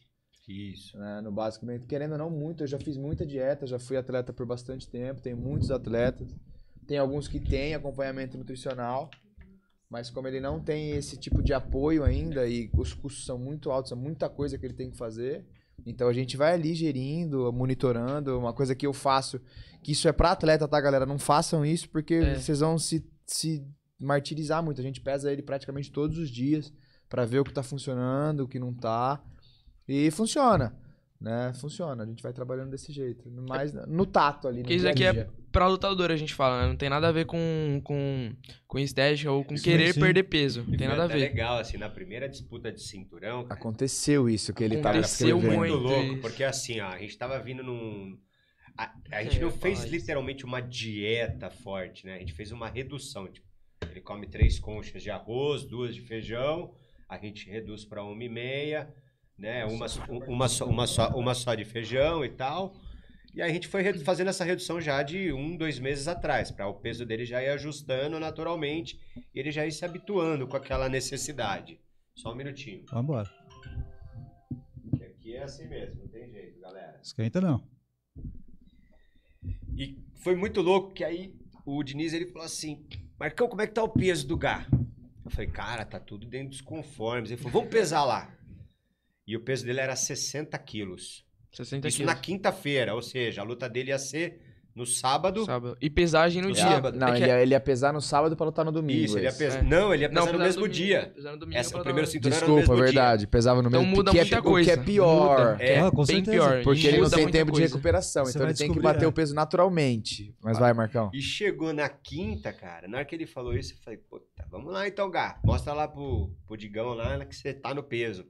Isso. Né? No básico bem, querendo ou não muito, eu já fiz muita dieta, já fui atleta por bastante tempo, tem muitos atletas, tem alguns que têm acompanhamento nutricional, mas como ele não tem esse tipo de apoio ainda e os custos são muito altos, é muita coisa que ele tem que fazer. Então a gente vai ali gerindo, monitorando, uma coisa que eu faço, que isso é pra atleta, tá, galera? Não façam isso porque vocês vão se martirizar muito. A gente pesa ele praticamente todos os dias pra ver o que tá funcionando, o que não tá. E funciona, né? Funciona. A gente vai trabalhando desse jeito. Mas no tato ali, no Porque isso dia a aqui é dia. pra lutador, a gente fala, né? Não tem nada a ver com estética ou com Isso querer sim. perder peso. Não E tem foi nada a até ver. legal, assim, na primeira disputa de cinturão, cara, Aconteceu isso que ele tava Aconteceu escrevendo. muito muito louco, isso. porque assim, ó, a gente tava vindo num... A gente Eu não ia fez falar isso. literalmente uma dieta forte, né? A gente fez uma redução. Tipo, ele come 3 conchas de arroz, 2 de feijão, a gente reduz para 1,5, né? Uma só de feijão e tal. E aí a gente foi fazendo essa redução já de 2 meses atrás, para o peso dele já ir ajustando naturalmente e ele já ir se habituando com aquela necessidade. Só um minutinho. Vamos embora. Que aqui é assim mesmo, não tem jeito, galera. Esquenta não. E foi muito louco que aí o Diniz ele falou assim: Marcão, como é que tá o peso do Gá? Eu falei, cara, tá tudo dentro dos conformes. Ele falou, vamos pesar lá. E o peso dele era 60 quilos. 60 Isso quilos. na quinta-feira, ou seja, a luta dele ia ser no sábado. Sábado. E pesagem no No dia. sábado. Não, É que ele ia pesar no sábado pra lutar no domingo. Isso, ele ia esse. pesar. É. Não, ele ia pesar Não, no pesar mesmo dia. Pesar no domingo O pra primeiro dar- cinturão era no Desculpa, mesmo verdade. Pesava no Então mesmo muda que muita é, coisa. O que é pior. Muda. É, Ah, com bem certeza. pior. Porque ele não Muda tem muita tempo de coisa. recuperação. Você Então vai ele tem que descobrir, bater é. o peso naturalmente. Mas vai, Marcão. E chegou na quinta, cara, na hora que ele falou isso, eu falei, puta, vamos lá então, Gá. Mostra lá pro Digão lá que você tá no peso.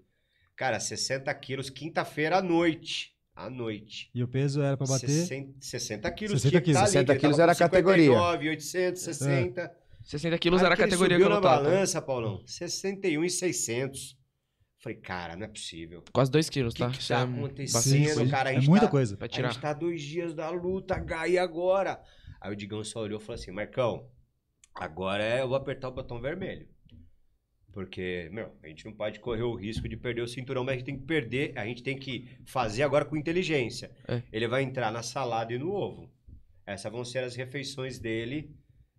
Cara, 60 quilos, quinta-feira à noite. À noite. E o peso era pra bater? 60 quilos. 60 quilos. 60 quilos Ele era tava a com categoria. 59, 860. 60 quilos Na era hora a que ele categoria que subiu eu na lutava. balança, Paulão, 61,600. Falei, cara, não é possível. Quase 2 quilos, O tá? que Isso tá é acontecendo, bastante coisa. cara? A É gente muita tá- coisa. Pra A tirar. gente tá 2 dias da luta, Gá, e agora? Aí o Digão só olhou e falou assim, Marcão, agora eu vou apertar o botão vermelho. Porque, a gente não pode correr o risco de perder o cinturão, mas a gente tem que fazer agora com inteligência. É. Ele vai entrar na salada e no ovo. Essas vão ser as refeições dele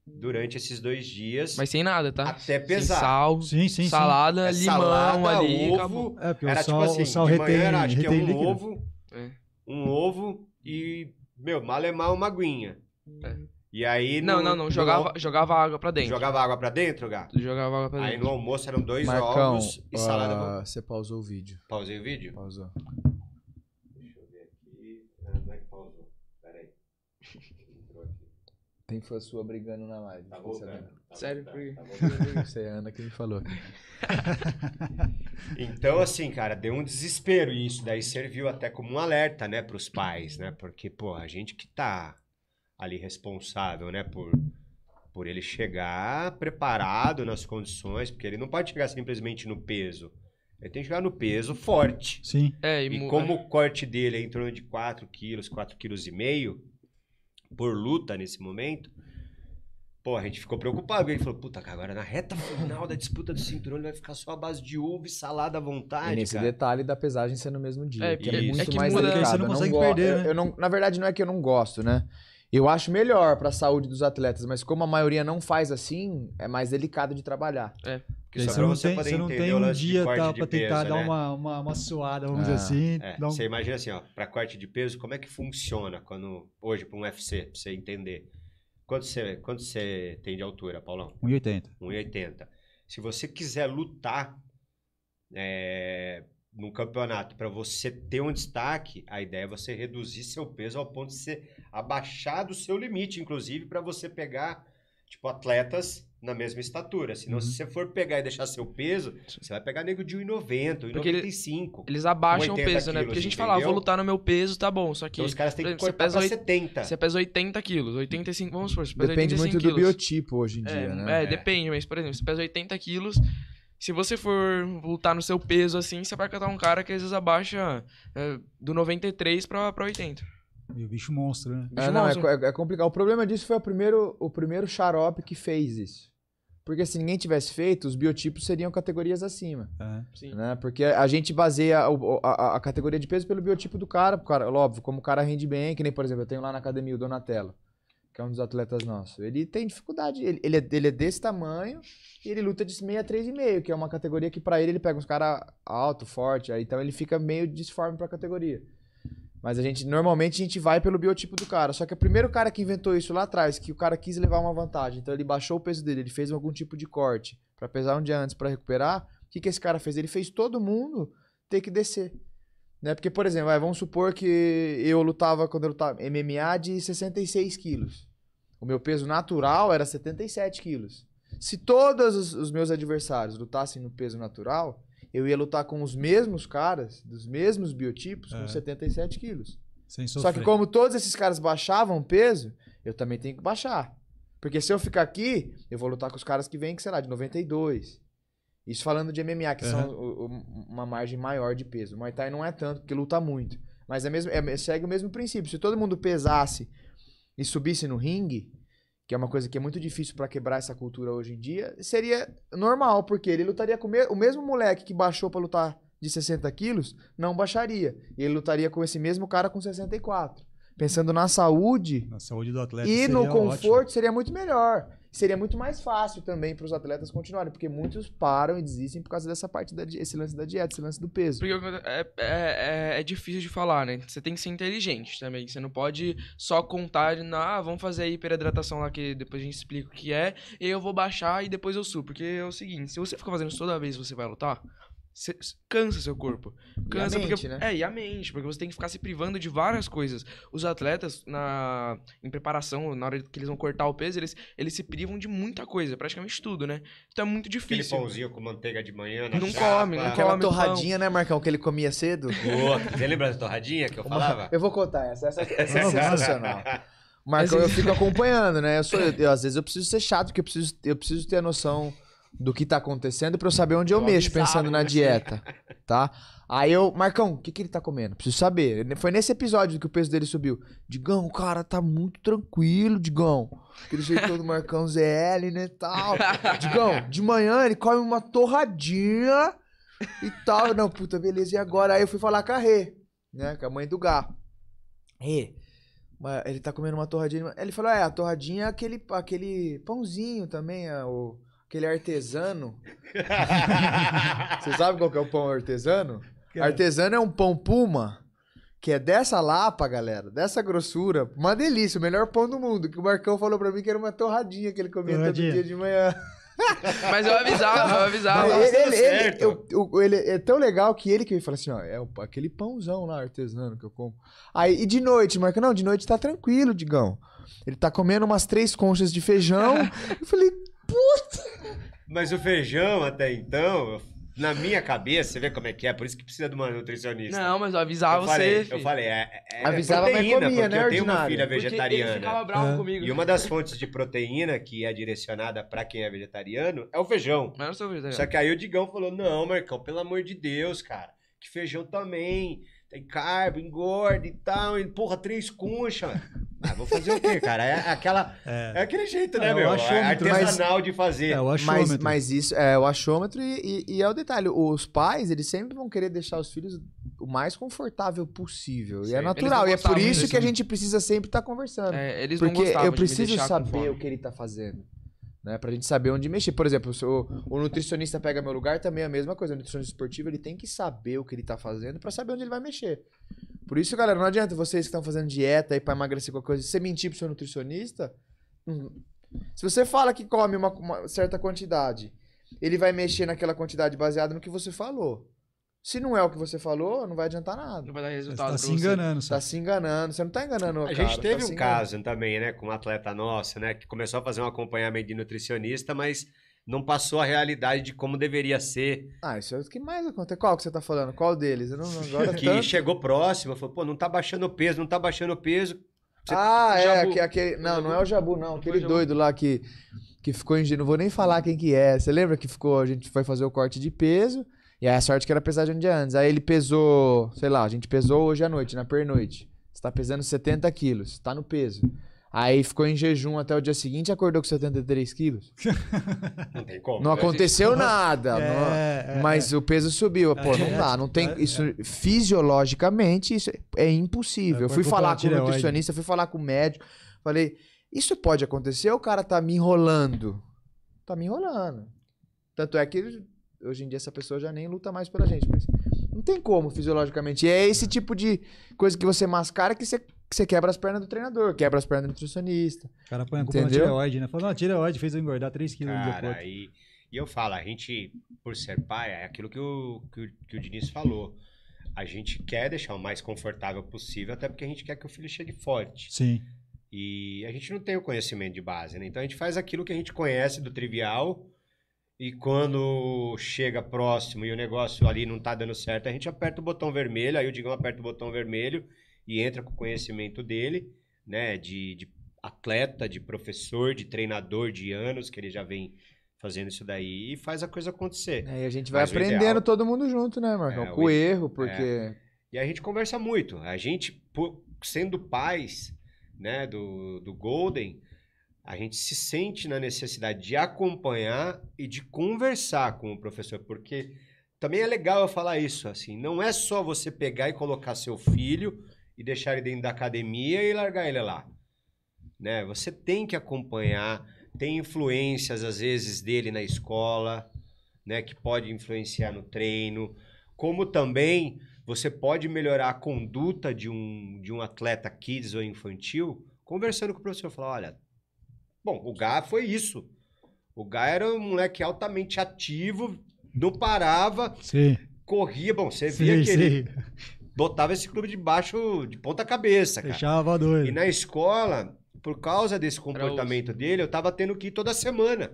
durante esses 2 dias, Mas sem nada, tá? até Sem pesar. sal, Sim, sim, sim. salada, É limão salada, ali, ovo, acabou. É, porque Era o sal, tipo assim, o sal de manhã retém, era, acho que é retém um líquido. ovo, É. um ovo e, malemar uma aguinha. É. E aí... Não. Jogava água pra dentro. Jogava água pra dentro, Gato? Jogava água pra dentro. Aí no almoço eram 2 Marcão, ovos e salada... você pausou o vídeo. Pausei o vídeo? Pausou. Deixa eu ver aqui. Não é que pausou. Pera aí. Entrou aqui. Tem fã sua brigando na live. Tá voltando. Sério? Isso é a Ana que me falou. Então, assim, cara, deu um desespero. E isso daí serviu até como um alerta, né, pros pais, né? Porque, pô, a gente que tá ali responsável, né, por ele chegar preparado nas condições, porque ele não pode chegar simplesmente no peso. Ele tem que chegar no peso forte. Sim. E como o corte dele é em torno de 4 quilos, 4,5 kg por luta nesse momento, pô, a gente ficou preocupado. Porque a gente falou, puta, cara, agora na reta final da disputa do cinturão ele vai ficar só à base de uva e salada à vontade, E nesse cara. detalhe da pesagem ser no mesmo dia, que é isso. muito É que mais muda, delicado. você não consegue perder, né? Eu não, na verdade, não é que eu não gosto, né? Eu acho melhor pra saúde dos atletas, mas como a maioria não faz assim, é mais delicado de trabalhar. Porque Daí só você pra não você tem, poder você não entender tem o um lance de dia corte tá, de pra tentar peso, dar né? uma suada, vamos dizer assim. Dar um- Você imagina assim, ó, para corte de peso, como é que funciona quando hoje para um UFC, pra você entender? Quanto você tem de altura, Paulão? 1,80. 1,80. Se você quiser lutar num campeonato para você ter um destaque, a ideia é você reduzir seu peso ao ponto de você abaixar do seu limite, inclusive para você pegar tipo atletas na mesma estatura. Senão, se você for pegar e deixar seu peso, você vai pegar nego de 1,90, 1,95. Eles abaixam o 80 peso, né? Porque a quilos, gente fala, entendeu? vou lutar no meu peso, tá bom. Só que Então os caras têm que por exemplo, cortar pra 70. você pesa 80 quilos, 85, vamos supor, você pesa Depende 85 muito do quilos. biotipo hoje em dia, né? Depende, mas por exemplo, você pesa 80 quilos, se você for lutar no seu peso assim, você vai catar um cara que às vezes abaixa do 93 pra 80. E o bicho monstro, né? Bicho Não, monstro. é complicado. O problema disso foi o primeiro xarope que fez isso. Porque se ninguém tivesse feito, os biotipos seriam categorias acima. É. Sim. Né? Porque a gente baseia a categoria de peso pelo biotipo do cara, óbvio, como o cara rende bem, que nem, por exemplo, eu tenho lá na academia o Donatello, que é um dos atletas nossos. Ele tem dificuldade, ele é desse tamanho e ele luta de 63,5, que é uma categoria que pra ele pega uns caras alto, forte, aí, então ele fica meio disforme pra categoria. Mas normalmente a gente vai pelo biotipo do cara. Só que o primeiro cara que inventou isso lá atrás, que o cara quis levar uma vantagem, então ele baixou o peso dele, ele fez algum tipo de corte pra pesar um dia antes pra recuperar, o que esse cara fez? Ele fez todo mundo ter que descer. Né? Porque, por exemplo, vamos supor que eu lutava, quando eu lutava MMA, de 66 quilos. O meu peso natural era 77 quilos. Se todos os meus adversários lutassem no peso natural, eu ia lutar com os mesmos caras, dos mesmos biotipos, com 77 quilos. Sem Só sofrer. que como todos esses caras baixavam o peso, eu também tenho que baixar. Porque se eu ficar aqui, eu vou lutar com os caras que vêm, sei lá, de 92. Isso falando de MMA, que são uma margem maior de peso. O Muay Thai não é tanto, porque luta muito. Mas segue o mesmo princípio. Se todo mundo pesasse e subisse no ringue, que é uma coisa que é muito difícil pra quebrar essa cultura hoje em dia, seria normal, porque ele lutaria com o mesmo moleque que baixou pra lutar de 60 quilos, não baixaria. E ele lutaria com esse mesmo cara com 64. Pensando na saúde Na saúde do atleta e seria no conforto, ótimo. seria muito melhor. Seria muito mais fácil também para os atletas continuarem, porque muitos param e desistem por causa dessa parte, esse lance da dieta, esse lance do peso. Porque é difícil de falar, né? Você tem que ser inteligente também. Você não pode só contar, vamos fazer a hiperidratação lá, que depois a gente explica o que é, e eu vou baixar e depois eu subo. Porque é o seguinte, se você ficar fazendo isso toda vez que você vai lutar, cansa seu corpo. Cansa mente, porque, né? e a mente, porque você tem que ficar se privando de várias coisas. Os atletas, em preparação, na hora que eles vão cortar o peso, eles se privam de muita coisa, praticamente tudo, né? Então é muito Aquele difícil. pãozinho com manteiga de manhã na Não chapa. come, não Aquela come torradinha, né, Marcão, que ele comia cedo? Você lembra da torradinha que eu falava? Eu vou contar essa é sensacional. Marcão, eu fico acompanhando, né? Às vezes eu preciso ser chato, porque eu preciso ter a noção do que tá acontecendo pra eu saber onde eu mexo, pensando na dieta, tá? Aí Marcão, o que ele tá comendo? Preciso saber. Foi nesse episódio que o peso dele subiu. Digão, cara, tá muito tranquilo, Digão. Aquele jeito do Marcão ZL, né, tal. Digão, de manhã ele come uma torradinha e tal. Não, puta, beleza, e agora? Aí eu fui falar com a Rê, né, com a mãe do Gá. Rê, ele tá comendo uma torradinha. Ele falou, a torradinha é aquele pãozinho também, aquele artesano. Você sabe qual que é o pão artesano? Artesano é um pão puma, que é dessa lapa, galera, dessa grossura, uma delícia, o melhor pão do mundo, que o Marcão falou pra mim que era uma torradinha que ele comia todo dia de manhã. Mas eu avisava. Ele é tão legal que ele fala assim, ó, aquele pãozão lá artesano que eu como. Aí, e de noite, Marcão, não, de noite tá tranquilo, Digão. Ele tá comendo umas 3 conchas de feijão. Eu falei, puta! Mas o feijão, até então, na minha cabeça, você vê como é que é, por isso que precisa de uma nutricionista. Não, mas eu avisava você, Eu falei, avisava, proteína, mas comia, porque né, eu tenho uma ordinário? filha porque vegetariana. ele ficava bravo comigo. E uma das fontes de proteína que é direcionada pra quem é vegetariano é o feijão. Mas eu não sou vegetariano. Só que aí o Digão falou, não, Marcão, pelo amor de Deus, cara, que feijão também, tem carbo, engorda e tal, e porra, 3 conchas. Ah, vou fazer o quê, cara? É aquele jeito, né, meu? É artesanal de fazer. É o achômetro. Mas isso é o achômetro e é o detalhe. Os pais, eles sempre vão querer deixar os filhos o mais confortável possível. Sim. E é natural. E é por gostavam isso disso, que a né? gente precisa sempre estar conversando. Eles não Porque gostavam eu de me preciso deixar com saber fome. o que ele tá fazendo. Né, pra gente saber onde mexer. Por exemplo, o nutricionista pega meu lugar, também é a mesma coisa. O nutricionista esportivo, ele tem que saber o que ele tá fazendo pra saber onde ele vai mexer. Por isso, galera, não adianta vocês que estão fazendo dieta aí pra emagrecer qualquer coisa, se você mentir pro seu nutricionista, se você fala que come uma certa quantidade, ele vai mexer naquela quantidade baseada no que você falou. Se não é o que você falou, não vai adiantar nada. Não vai dar Você resultado tá pra se você. enganando, só. Tá se enganando, você não tá enganando o A cara, gente teve tá se um enganando. caso também, né, com um atleta nosso, né, que começou a fazer um acompanhamento de nutricionista, mas não passou a realidade de como deveria ser. Ah, isso é o que mais acontece. Qual que você tá falando? Qual deles? Eu não agora Que tanto... chegou próximo, falou, pô, não tá baixando o peso, não tá baixando o peso. Você- Jabu. Aquele... Não é o Jabu, não. Aquele Jabu. doido lá que ficou em... Não vou nem falar quem que é. Você lembra que a gente foi fazer o corte de peso, e aí a sorte que era pesar de um dia antes. Aí ele pesou, sei lá, a gente pesou hoje à noite, na pernoite. Você tá pesando 70 quilos, tá no peso. Aí ficou em jejum até o dia seguinte e acordou com 73 quilos. Não tem como. Não né? aconteceu nada, mas o peso subiu. Pô, não dá, não tem... Isso, fisiologicamente, isso é impossível. Eu fui falar com o nutricionista, fui falar com o médico, falei, isso pode acontecer ou o cara tá me enrolando? Tá me enrolando. Tanto é que hoje em dia essa pessoa já nem luta mais pela gente, mas não tem como fisiologicamente. E é esse tipo de coisa que você mascara que você quebra as pernas do treinador, quebra as pernas do nutricionista. O cara põe a culpa na tireoide, né? Falou, não, a tireoide fez eu engordar 3 quilos no dia Cara, outro. e eu falo, a gente, por ser pai, é aquilo que o Diniz falou. A gente quer deixar o mais confortável possível, até porque a gente quer que o filho chegue forte. Sim. E a gente não tem o conhecimento de base, né? Então a gente faz aquilo que a gente conhece do trivial, e quando chega próximo e o negócio ali não tá dando certo, a gente aperta o botão vermelho, aí o Digão aperta o botão vermelho e entra com o conhecimento dele, né? De atleta, de professor, de treinador de anos, que ele já vem fazendo isso daí e faz a coisa acontecer. E a gente vai Mas o aprendendo ideal- todo mundo junto, né, Marcão? Com o erro, porque... E a gente conversa muito. A gente, sendo pais, né, do Golden, a gente se sente na necessidade de acompanhar e de conversar com o professor, porque também é legal eu falar isso, assim, não é só você pegar e colocar seu filho e deixar ele dentro da academia e largar ele lá, né? Você tem que acompanhar, tem influências às vezes dele na escola, né, que pode influenciar no treino, como também você pode melhorar a conduta de um atleta kids ou infantil, conversando com o professor, falar, olha, bom, o Gá foi isso. O Gá era um moleque altamente ativo, não parava, Sim. corria. Bom, você via que ele Sim. botava esse clube debaixo de ponta cabeça, cara. Deixava doido. E na escola, por causa desse comportamento dele, eu tava tendo que ir toda semana.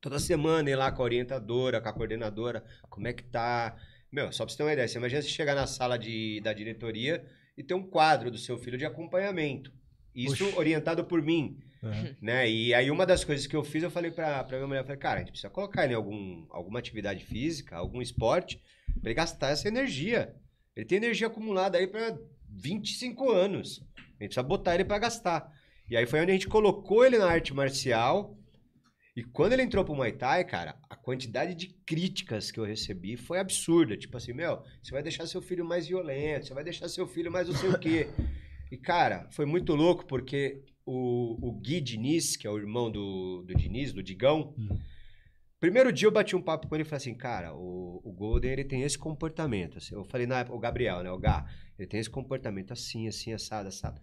Toda semana ir lá com a orientadora, com a coordenadora, como é que tá... Meu, só pra você ter uma ideia, você imagina você chegar na sala da diretoria e ter um quadro do seu filho de acompanhamento. Isso orientado por mim, né? E aí uma das coisas que eu fiz, eu falei pra minha mulher, eu falei, cara, a gente precisa colocar ele em alguma atividade física, algum esporte, pra ele gastar essa energia. Ele tem energia acumulada aí pra 25 anos. A gente precisa botar ele pra gastar. E aí foi onde a gente colocou ele na arte marcial. E quando ele entrou pro Muay Thai, cara, a quantidade de críticas que eu recebi foi absurda. Tipo assim, meu, você vai deixar seu filho mais violento, você vai deixar seu filho mais não sei o quê. E, cara, foi muito louco porque o Gui Diniz, que é o irmão do Diniz, do Digão, Primeiro dia eu bati um papo com ele e falei assim, cara, o Golden, ele tem esse comportamento. Assim, eu falei na época, o Gabriel, né, o Gá, ele tem esse comportamento assim, assim, assado, assado.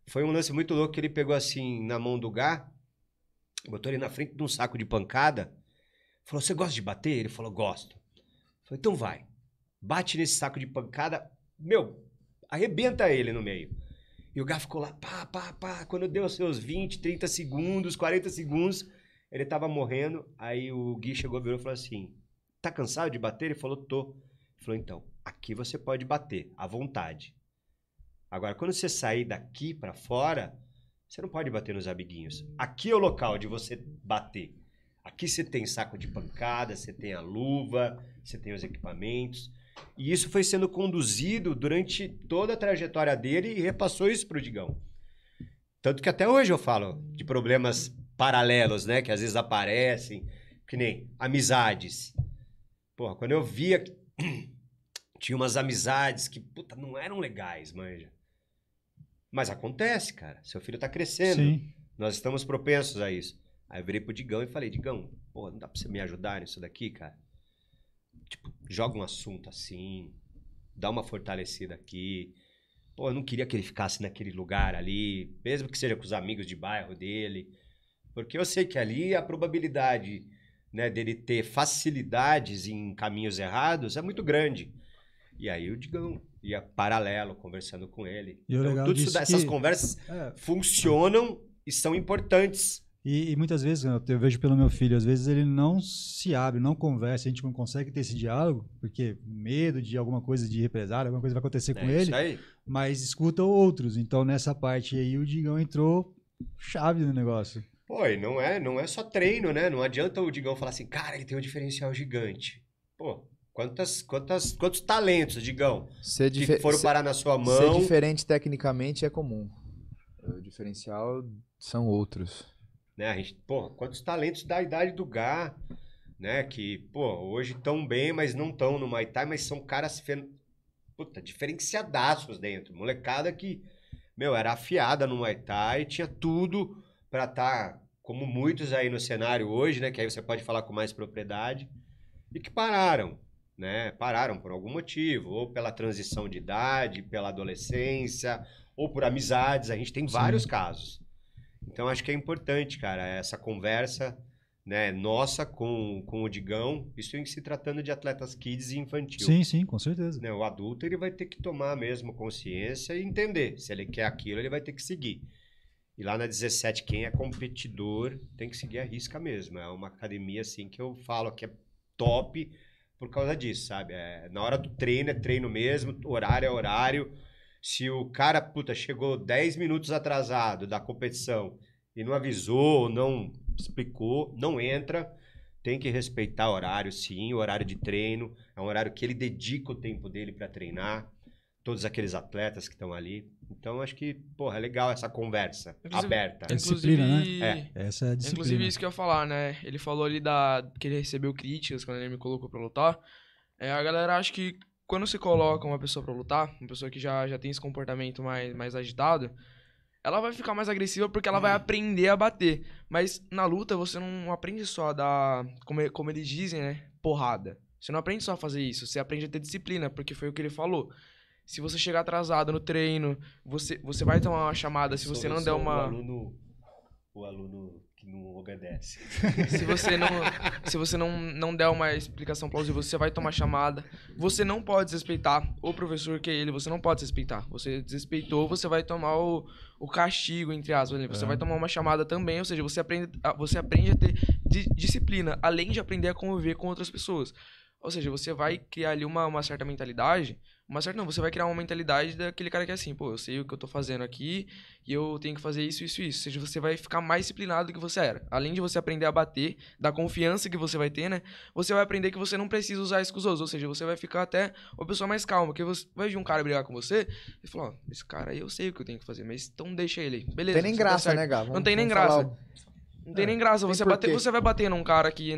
Foi um lance muito louco que ele pegou assim, na mão do Gá, botou ele na frente de um saco de pancada, falou, você gosta de bater? Ele falou, gosto. Eu falei, então vai, bate nesse saco de pancada, meu, arrebenta ele no meio. E o Gá ficou lá, pá, pá, pá, quando deu os seus 20, 30 segundos, 40 segundos... Ele tava morrendo, aí o Gui chegou, virou e falou assim, tá cansado de bater? Ele falou, tô. Ele falou, então, aqui você pode bater, à vontade. Agora, quando você sair daqui pra fora, você não pode bater nos amiguinhos. Aqui é o local de você bater. Aqui você tem saco de pancada, você tem a luva, você tem os equipamentos. E isso foi sendo conduzido durante toda a trajetória dele e repassou isso pro Digão. Tanto que até hoje eu falo de problemas paralelos, né? Que às vezes aparecem, que nem amizades. Porra, quando eu via que tinha umas amizades que, puta, não eram legais, manja. Mas acontece, cara. Seu filho tá crescendo. Sim. Nós estamos propensos a isso. Aí eu virei pro Digão e falei, Digão, pô, não dá pra você me ajudar nisso daqui, cara? Tipo, joga um assunto assim, dá uma fortalecida aqui. Pô, eu não queria que ele ficasse naquele lugar ali, mesmo que seja com os amigos de bairro dele. Porque eu sei que ali a probabilidade, né, dele ter facilidades em caminhos errados é muito grande. E aí o Digão ia paralelo, conversando com ele. E o Então, legal tudo isso, disso essas que- conversas funcionam e são importantes. E muitas vezes, eu vejo pelo meu filho, às vezes ele não se abre, não conversa, a gente não consegue ter esse diálogo, porque medo de alguma coisa de represália, alguma coisa vai acontecer com ele, Isso aí. mas escuta outros. Então, nessa parte aí, o Digão entrou chave no negócio. Pô, e não é só treino, né? Não adianta o Digão falar assim, cara, ele tem um diferencial gigante. Pô, quantos talentos, Digão, Ser, que foram parar na sua ser mão. diferente tecnicamente é comum. O diferencial são outros. Né? A gente, pô, quantos talentos da idade do Gá, né? Que, pô, hoje estão bem, mas não estão no Muay Thai, mas são caras, puta, diferenciadaços dentro. Molecada que, meu, era afiada no Muay Thai, tinha tudo pra estar, como muitos aí no cenário hoje, né? Que aí você pode falar com mais propriedade, e que pararam, né? Pararam por algum motivo, ou pela transição de idade, pela adolescência, ou por amizades. A gente tem vários casos. Então, acho que é importante, cara, essa conversa, né, nossa com o Digão, isso em se tratando de atletas kids e infantil. Sim, sim, com certeza. Né, o adulto, ele vai ter que tomar mesmo consciência e entender. Se ele quer aquilo, ele vai ter que seguir. E lá na 17, quem é competidor tem que seguir a risca mesmo. É uma academia, assim, que eu falo que é top por causa disso, sabe? Na hora do treino, é treino mesmo, horário é horário. Se o cara, puta, chegou 10 minutos atrasado da competição e não avisou, não explicou, não entra, tem que respeitar o horário, sim, o horário de treino, é um horário que ele dedica o tempo dele para treinar, todos aqueles atletas que estão ali. Então, acho que, porra, é legal essa conversa aberta. É disciplina, Inclusive, Essa é a disciplina. inclusive isso que eu ia falar, né? Ele falou ali que ele recebeu críticas quando ele me colocou pra lutar. A galera acha que quando você coloca uma pessoa pra lutar, uma pessoa que já tem esse comportamento mais agitado, ela vai ficar mais agressiva porque ela vai aprender a bater. Mas na luta você não aprende só a dar, como eles dizem, né? Porrada. Você não aprende só a fazer isso, você aprende a ter disciplina, porque foi o que ele falou. Se você chegar atrasado no treino, você vai tomar uma chamada. Se você não der uma... O aluno que não obedece. Se você não der uma explicação plausível, você vai tomar chamada. Você não pode desrespeitar o professor que é ele, você não pode desrespeitar. Você desrespeitou, você vai tomar o castigo, entre aspas. Você vai tomar uma chamada também, ou seja, você aprende a ter disciplina, além de aprender a conviver com outras pessoas. Ou seja, você vai criar ali uma certa mentalidade. Você vai criar uma mentalidade daquele cara que é assim, pô, eu sei o que eu tô fazendo aqui e eu tenho que fazer isso, isso, isso. Ou seja, você vai ficar mais disciplinado do que você era. Além de você aprender a bater, da confiança que você vai ter, né? Você vai aprender que você não precisa usar isso com os outros. Ou seja, você vai ficar até uma pessoa mais calma. Porque você vai ver um cara brigar com você e falar, ó, esse cara aí eu sei o que eu tenho que fazer, mas então deixa ele aí. Beleza. Não tem nem graça, né, Gá? Não tem nem graça. Não tem nem graça. Você vai bater num cara que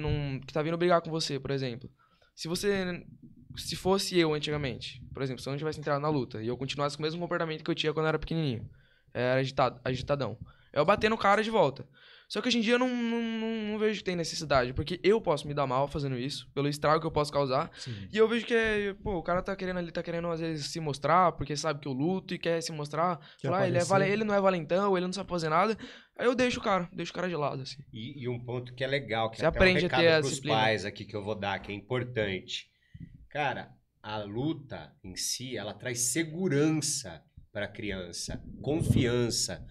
tá vindo brigar com você, por exemplo. Se fosse eu antigamente, por exemplo, se eu não tivesse entrado na luta e eu continuasse com o mesmo comportamento que eu tinha quando eu era pequenininho, era agitadão, eu bater no cara de volta. Só que hoje em dia eu não vejo que tem necessidade, porque eu posso me dar mal fazendo isso, pelo estrago que eu posso causar. Sim. E eu vejo que, pô, o cara tá querendo às vezes se mostrar, porque sabe que eu luto e quer se mostrar. Quer Falar, aparecer. ele não é valentão, ele não sabe fazer nada. Aí eu deixo o cara de lado, assim. E um ponto que é legal, que Você é até um aprende a ter recado a pros disciplina. pais aqui que eu vou dar, que é importante. Cara, a luta em si, ela traz segurança para a criança, confiança,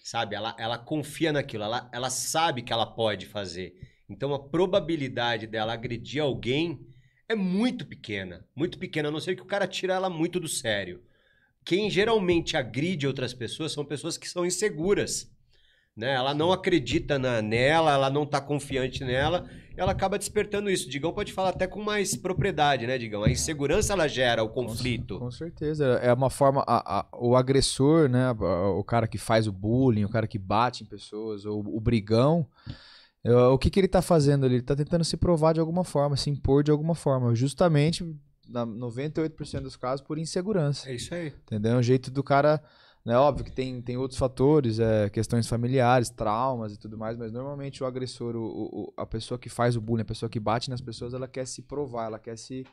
sabe? Ela confia naquilo, ela sabe que ela pode fazer. Então a probabilidade dela agredir alguém é muito pequena, a não ser que o cara tire ela muito do sério. Quem geralmente agride outras pessoas são pessoas que são inseguras, né? Ela não acredita nela, ela não tá confiante nela, e ela acaba despertando isso. Digão pode falar até com mais propriedade, né, Digão? A insegurança, ela gera o conflito. Com certeza. É uma forma. O agressor, né? O cara que faz o bullying, o cara que bate em pessoas, ou o brigão. O que ele tá fazendo ali? Ele tá tentando se provar de alguma forma, se impor de alguma forma. Justamente, na 98% dos casos, por insegurança. É isso aí. Entendeu? É um jeito do cara. Né? Óbvio que tem outros fatores, questões familiares, traumas e tudo mais, mas normalmente o agressor, a pessoa que faz o bullying, a pessoa que bate nas pessoas, ela quer se provar, ela quer se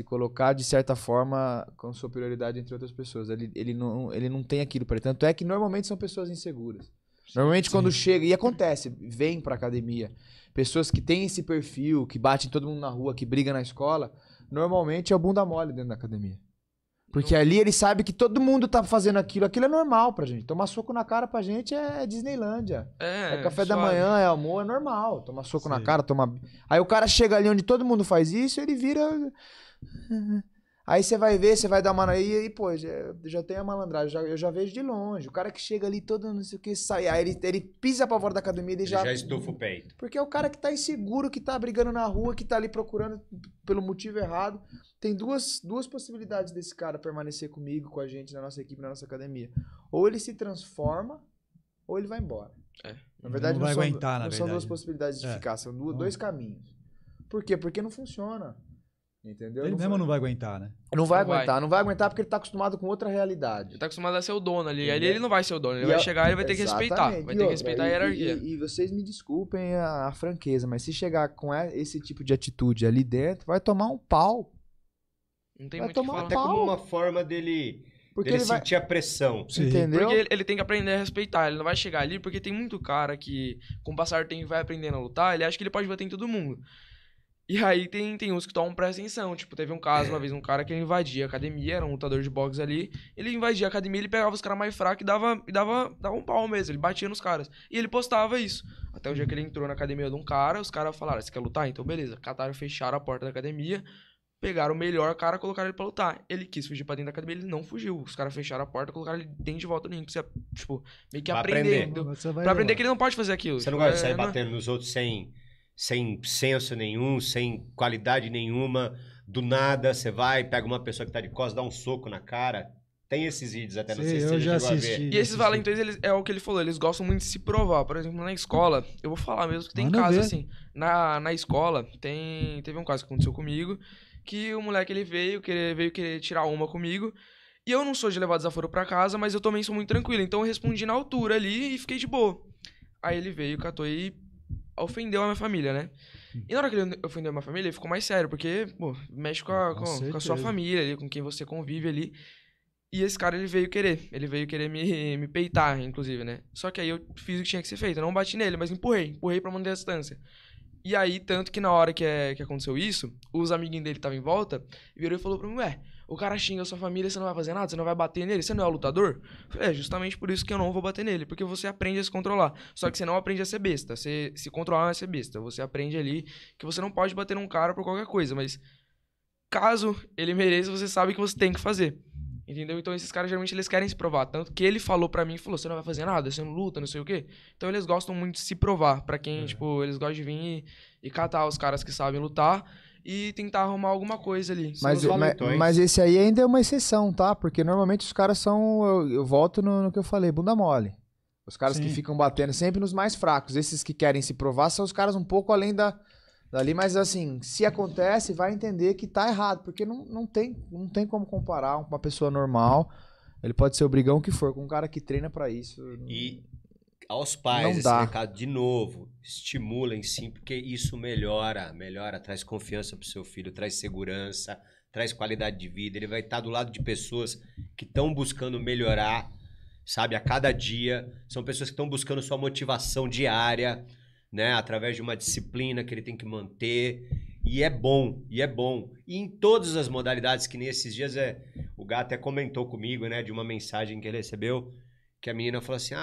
colocar de certa forma com superioridade entre outras pessoas. Ele não tem aquilo para ele. Tanto é que normalmente são pessoas inseguras. Normalmente quando chega, e acontece, vem pra academia, pessoas que têm esse perfil, que batem todo mundo na rua, que brigam na escola, normalmente é o bunda mole dentro da academia. Porque ali ele sabe que todo mundo tá fazendo aquilo é normal pra gente. Tomar soco na cara pra gente é Disneylândia. É café da manhã, é almoço, é normal. Tomar soco na cara, tomar... Aí o cara chega ali onde todo mundo faz isso, ele vira... Aí você vai ver, você vai dar uma... Aí, pô, já tem a malandragem, eu já vejo de longe. O cara que chega ali todo, não sei o que, sai. Aí ele pisa pra fora da academia, ele já estufa o peito. Porque é o cara que tá inseguro, que tá brigando na rua, que tá ali procurando pelo motivo errado. Tem duas possibilidades desse cara permanecer comigo, com a gente, na nossa equipe, na nossa academia. Ou ele se transforma, ou ele vai embora. Na verdade, não vai são, aguentar, não são duas possibilidades de ficar, são dois caminhos. Por quê? Porque não funciona. Entendeu? Ele mesmo não vai aguentar, né? Não vai aguentar porque ele tá acostumado com outra realidade. Ele tá acostumado a ser o dono ali. Ali ele não vai ser o dono. Ele vai chegar e vai ter que respeitar. Vai ter que respeitar a hierarquia. E vocês me desculpem a franqueza, mas se chegar com esse tipo de atitude ali dentro, vai tomar um pau. Não tem Vai muito o que tomar falar. Até como uma forma dele Porque ele sentir a pressão. Sim. Entendeu? Porque ele tem que aprender a respeitar. Ele não vai chegar ali porque tem muito cara que, com o passar do tempo, vai aprendendo a lutar. Ele acha que ele pode bater em todo mundo. E aí tem uns que tomam presta atenção. Tipo, teve um caso uma vez, um cara que invadia a academia, era um lutador de boxe ali. Ele invadia a academia, ele pegava os caras mais fracos e dava um pau mesmo. Ele batia nos caras. E ele postava isso. Até o dia que ele entrou na academia de um cara, os caras falaram: você quer lutar? Então beleza. Cataram, fecharam a porta da academia. Pegaram o melhor cara e colocaram ele pra lutar. Ele quis fugir pra dentro da academia, ele não fugiu. Os caras fecharam a porta e colocaram ele dentro de volta no ringue. Você, tipo, meio que Vai aprender. aprender. Pra aprender que ele não pode fazer aquilo. Você não gosta de sair batendo nos outros sem senso nenhum, sem qualidade nenhuma. Do nada, você vai, pega uma pessoa que tá de costas, dá um soco na cara. Tem esses vídeos até, não sei se você já chegou a ver. E esses valentões, é o que ele falou, eles gostam muito de se provar. Por exemplo, na escola, eu vou falar mesmo que tem Manda casos ver. assim. Na escola, teve um caso que aconteceu comigo, que o moleque ele veio querer tirar uma comigo. E eu não sou de levar desaforo pra casa, mas eu também sou muito tranquilo. Então eu respondi na altura ali e fiquei de boa. Aí ele veio, catou e ofendeu a minha família, né? E na hora que ele ofendeu a minha família, ele ficou mais sério, porque, pô, mexe com a sua família ali, com quem você convive ali. E esse cara, ele veio querer me peitar, inclusive, né? Só que aí eu fiz o que tinha que ser feito. Eu não bati nele, mas empurrei pra manter a distância. E aí, tanto que na hora que aconteceu isso, os amiguinhos dele estavam em volta, virou e falou pra mim: ué, o cara xinga a sua família, você não vai fazer nada? Você não vai bater nele? Você não é o lutador? Eu falei: justamente por isso que eu não vou bater nele, porque você aprende a se controlar. Só que você não aprende a ser besta. Você se controlar não é ser besta. Você aprende ali que você não pode bater num cara por qualquer coisa, mas caso ele mereça, você sabe que você tem que fazer. Entendeu? Então esses caras geralmente eles querem se provar. Tanto que ele falou pra mim, você não vai fazer nada, você não luta, não sei o quê. Então eles gostam muito de se provar. Pra quem, tipo, eles gostam de vir e catar os caras que sabem lutar e tentar arrumar alguma coisa ali. Mas esse aí ainda é uma exceção, tá? Porque normalmente os caras são, eu volto no que eu falei, bunda mole. Os caras que ficam batendo sempre nos mais fracos. Esses que querem se provar são os caras um pouco além dali, mas assim, se acontece, vai entender que tá errado, porque não tem como comparar uma pessoa normal, ele pode ser o brigão que for, com um cara que treina pra isso. E aos pais, Não esse dá. recado de novo, estimulem sim, porque isso melhora, traz confiança pro seu filho, traz segurança, traz qualidade de vida, ele vai estar do lado de pessoas que estão buscando melhorar, sabe, a cada dia, são pessoas que estão buscando sua motivação diária, né, através de uma disciplina que ele tem que manter, e é bom, e em todas as modalidades, que nesses dias o Gá até comentou comigo, né, de uma mensagem que ele recebeu, que a menina falou assim,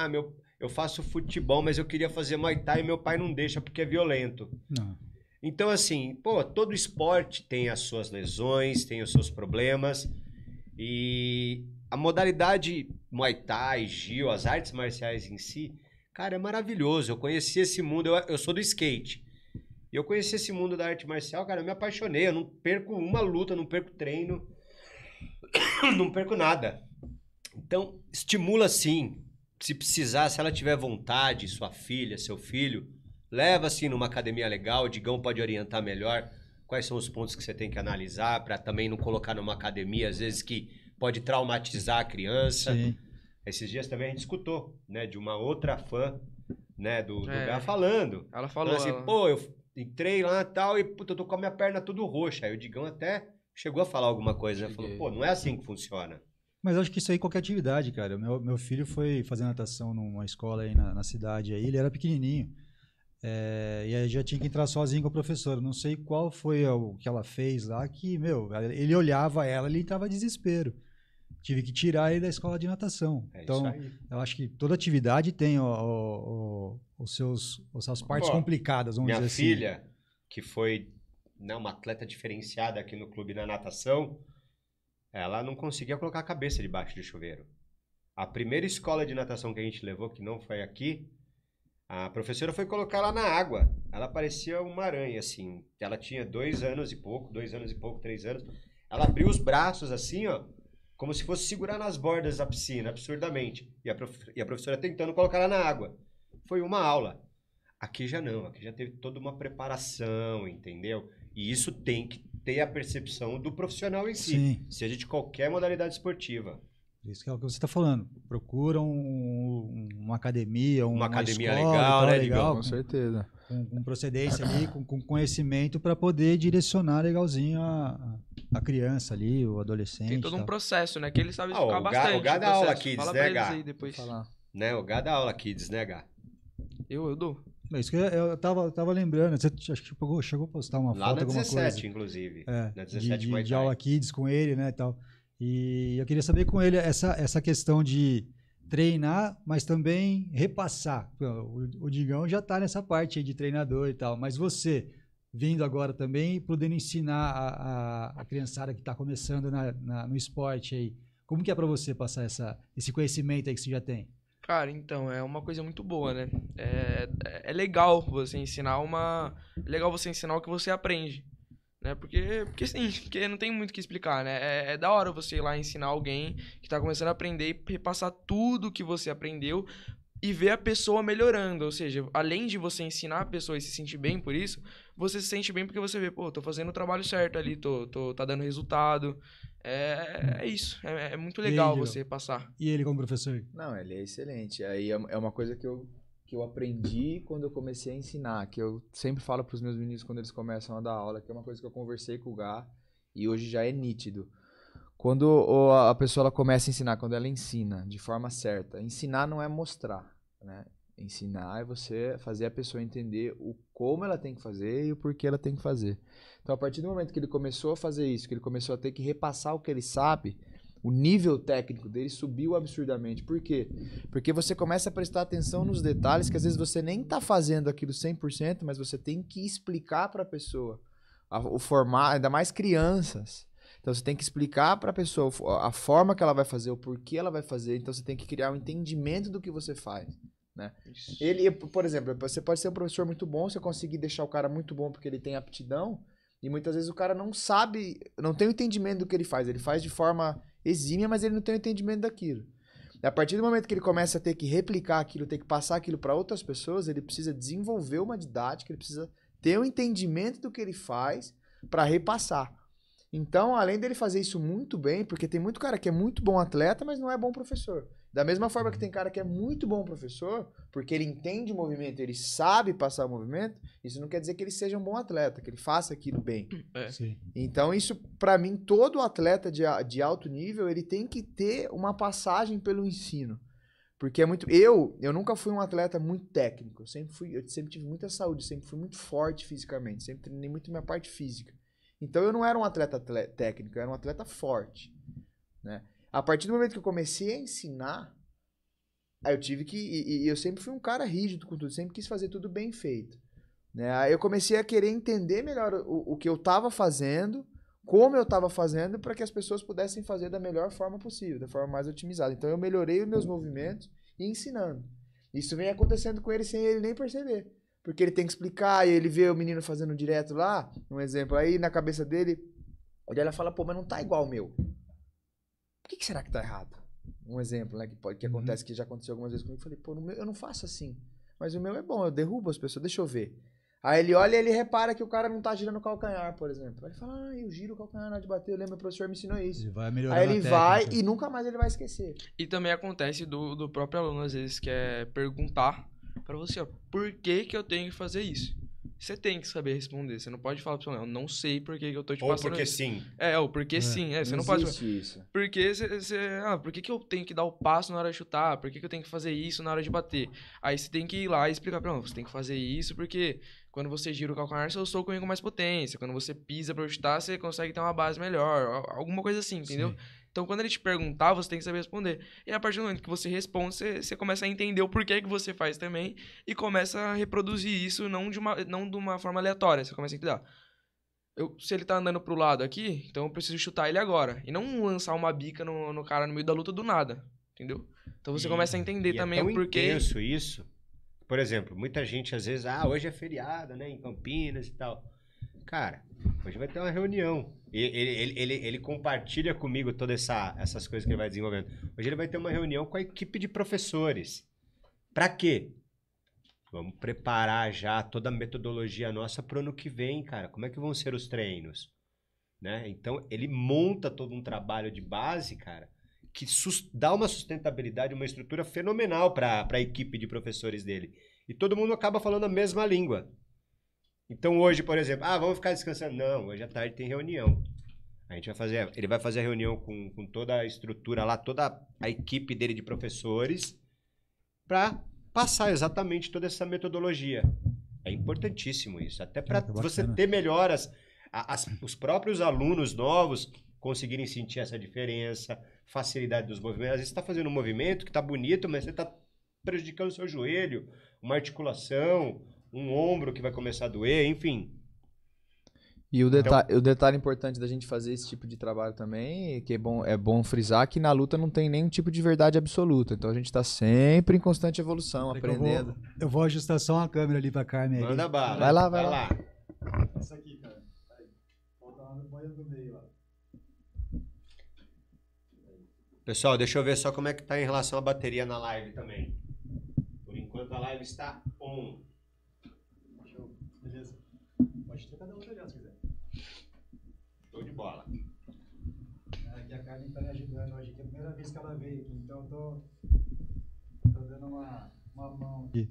eu faço futebol, mas eu queria fazer Muay Thai e meu pai não deixa porque é violento. Não. Então, assim, pô, todo esporte tem as suas lesões, tem os seus problemas. E a modalidade Muay Thai, Jiu, as artes marciais em si, cara, é maravilhoso. Eu conheci esse mundo, eu sou do skate. E eu conheci esse mundo da arte marcial, cara, eu me apaixonei. Eu não perco uma luta, não perco treino, não perco nada. Então, estimula sim. Se precisar, se ela tiver vontade, sua filha, seu filho, leva assim numa academia legal. O Digão pode orientar melhor quais são os pontos que você tem que analisar para também não colocar numa academia, às vezes, que pode traumatizar a criança. Sim. Esses dias também a gente escutou, né, de uma outra fã, né, do Gá falando. Ela falou assim, pô, eu entrei lá e tal, e puta, eu tô com a minha perna tudo roxa. Aí o Digão até chegou a falar alguma coisa, né? Falou, pô, não é assim que funciona. Mas acho que isso aí é qualquer atividade, cara. Meu filho foi fazer natação numa escola aí na cidade, aí ele era pequenininho. E aí já tinha que entrar sozinho com a professora. Não sei qual foi o que ela fez lá, que, ele olhava ela, ele entrava em desespero. Tive que tirar ele da escola de natação. Então, eu acho que toda atividade tem as partes complicadas, vamos dizer assim. Minha filha, que foi, né, uma atleta diferenciada aqui no clube na natação, ela não conseguia colocar a cabeça debaixo do chuveiro. A primeira escola de natação que a gente levou, que não foi aqui, a professora foi colocar ela na água. Ela parecia uma aranha, assim. Ela tinha 2 anos e pouco, 3 anos. Ela abriu os braços assim, ó, como se fosse segurar nas bordas da piscina, absurdamente. E a professora tentando colocar ela na água. Foi uma aula. Aqui já não, aqui já teve toda uma preparação, entendeu? E isso tem que ter a percepção do profissional em si, Sim. seja de qualquer modalidade esportiva. Isso que é o que você está falando. Procura uma academia, uma academia escola, legal, né, Com certeza. Com procedência ali, com conhecimento para poder direcionar legalzinho a criança ali, o adolescente. Tem todo um processo, né? Que ele sabe o explicar bastante. O Gá dá aula Kids, Fala né, pra eles Gá? aí depois. Né, o Gá dá aula Kids, né, Gá? Eu dou. É isso que eu tava lembrando. Você acho que chegou a postar uma lá foto, na alguma 17, coisa. inclusive. Na 17 de aula Kids com ele, né, e tal. E eu queria saber com ele essa questão de treinar, mas também repassar. O Digão já tá nessa parte aí de treinador e tal, mas você, vindo agora também, podendo ensinar a criançada que está começando no esporte aí, como que é para você passar esse conhecimento aí que você já tem? Cara, então, é uma coisa muito boa, né? É legal você ensinar É legal você ensinar o que você aprende. Né? Porque sim, porque não tem muito o que explicar, né? É da hora você ir lá ensinar alguém que tá começando a aprender e repassar tudo que você aprendeu e ver a pessoa melhorando. Ou seja, além de você ensinar a pessoa e se sentir bem por isso, você se sente bem porque você vê, pô, tô fazendo o trabalho certo ali, tá dando resultado. É isso. É muito legal aí, você passar. E ele como professor? Não, ele é excelente. Aí é uma coisa que eu aprendi quando eu comecei a ensinar, que eu sempre falo para os meus meninos quando eles começam a dar aula, que é uma coisa que eu conversei com o Gá e hoje já é nítido. Quando a pessoa ela começa a ensinar, quando ela ensina de forma certa, ensinar não é mostrar, né? Ensinar é você fazer a pessoa entender o como ela tem que fazer e o porquê ela tem que fazer. Então, a partir do momento que ele começou a fazer isso, que ele começou a ter que repassar o que ele sabe, o nível técnico dele subiu absurdamente. Por quê? Porque você começa a prestar atenção nos detalhes que às vezes você nem está fazendo aquilo 100%, mas você tem que explicar para a pessoa o formato, ainda mais crianças. Então você tem que explicar para a pessoa a forma que ela vai fazer, o porquê ela vai fazer. Então você tem que criar um entendimento do que você faz. Né? Ele, por exemplo, você pode ser um professor muito bom, você conseguir deixar o cara muito bom porque ele tem aptidão, e muitas vezes o cara não sabe, não tem o entendimento do que ele faz de forma exímia, mas ele não tem o entendimento daquilo. E a partir do momento que ele começa a ter que replicar aquilo, ter que passar aquilo para outras pessoas, ele precisa desenvolver uma didática, ele precisa ter o entendimento do que ele faz para repassar. Então, além dele fazer isso muito bem, porque tem muito cara que é muito bom atleta, mas não é bom professor. Da mesma forma que tem cara que é muito bom professor, porque ele entende o movimento, ele sabe passar o movimento, isso não quer dizer que ele seja um bom atleta, que ele faça aquilo bem. Sim. Então isso, pra mim, todo atleta de alto nível, ele tem que ter uma passagem pelo ensino. Porque é muito... Eu nunca fui um atleta muito técnico, eu sempre tive muita saúde, sempre fui muito forte fisicamente, sempre treinei muito minha parte física. Então eu não era um atleta técnico, eu era um atleta forte, né? A partir do momento que eu comecei a ensinar, aí eu tive que... E eu sempre fui um cara rígido com tudo, sempre quis fazer tudo bem feito, né? Aí eu comecei a querer entender melhor o que eu estava fazendo, como eu estava fazendo, para que as pessoas pudessem fazer da melhor forma possível, da forma mais otimizada. Então eu melhorei os meus movimentos e ensinando. Isso vem acontecendo com ele sem ele nem perceber. Porque ele tem que explicar, e ele vê o menino fazendo direto lá, um exemplo, aí na cabeça dele, ele olha e fala, pô, mas não tá igual o meu. Por que será que tá errado? Um exemplo, né, que acontece, que já aconteceu algumas vezes comigo. Eu falei, pô, no meu, eu não faço assim. Mas o meu é bom, eu derrubo as pessoas, deixa eu ver. Aí ele olha e ele repara que o cara não tá girando o calcanhar, por exemplo. Aí ele fala, eu giro o calcanhar na hora de bater, eu lembro, meu professor me ensinou isso. Ele vai melhorando Aí ele a vai técnica. e nunca mais ele vai esquecer. E também acontece do próprio aluno, às vezes, que é perguntar pra você, ó, por que que eu tenho que fazer isso? Você tem que saber responder. Você não pode falar pro seu eu não sei por que que eu tô te Ou passando porque isso. sim. Ou porque sim. Você não pode falar. existe isso. Porque por que que eu tenho que dar o passo na hora de chutar? Por que que eu tenho que fazer isso na hora de bater? Aí você tem que ir lá e explicar pra você tem que fazer isso porque quando você gira o calcanhar, seu soco vem com mais potência. Quando você pisa pra chutar, você consegue ter uma base melhor. Alguma coisa assim, entendeu? Sim. Então, quando ele te perguntar, você tem que saber responder. E a partir do momento que você responde, você começa a entender o porquê que você faz também e começa a reproduzir isso não de uma forma aleatória. Você começa a entender. Se ele tá andando pro lado aqui, então eu preciso chutar ele agora. E não lançar uma bica no cara no meio da luta do nada. Entendeu? Então você começa a entender também é tão o porquê. intenso isso. Por exemplo, muita gente às vezes, hoje é feriado, né, em Campinas e tal. Cara, hoje vai ter uma reunião. Ele compartilha comigo todas essas coisas que ele vai desenvolvendo. Hoje ele vai ter uma reunião com a equipe de professores. Pra quê? Vamos preparar já toda a metodologia nossa pro ano que vem, cara. Como é que vão ser os treinos? Né? Então, ele monta todo um trabalho de base, cara, que dá uma sustentabilidade, uma estrutura fenomenal para a equipe de professores dele. E todo mundo acaba falando a mesma língua. Então hoje, por exemplo, vamos ficar descansando. Não, hoje à tarde tem reunião. Ele vai fazer a reunião com toda a estrutura lá, toda a equipe dele de professores, para passar exatamente toda essa metodologia. É importantíssimo isso, até para você ter melhoras, os próprios alunos novos conseguirem sentir essa diferença, facilidade dos movimentos. Às vezes você está fazendo um movimento que está bonito, mas você está prejudicando o seu joelho, uma articulação, um ombro que vai começar a doer, enfim. E o detalhe importante da gente fazer esse tipo de trabalho também, que é bom frisar, que na luta não tem nenhum tipo de verdade absoluta. Então a gente está sempre em constante evolução, aprendendo. Eu vou ajustar só uma câmera ali pra Carmen. Manda bala. Vai lá. Essa aqui, cara. Falta uma boia do meio lá. Pessoal, deixa eu ver só como é que tá em relação à bateria na live também. Por enquanto a live está on. Beleza. Pode trocar da outra já, se quiser. Show de bola. Aqui a Carmen tá me ajudando hoje, que é a primeira vez que ela veio aqui, então tô dando uma mão aqui.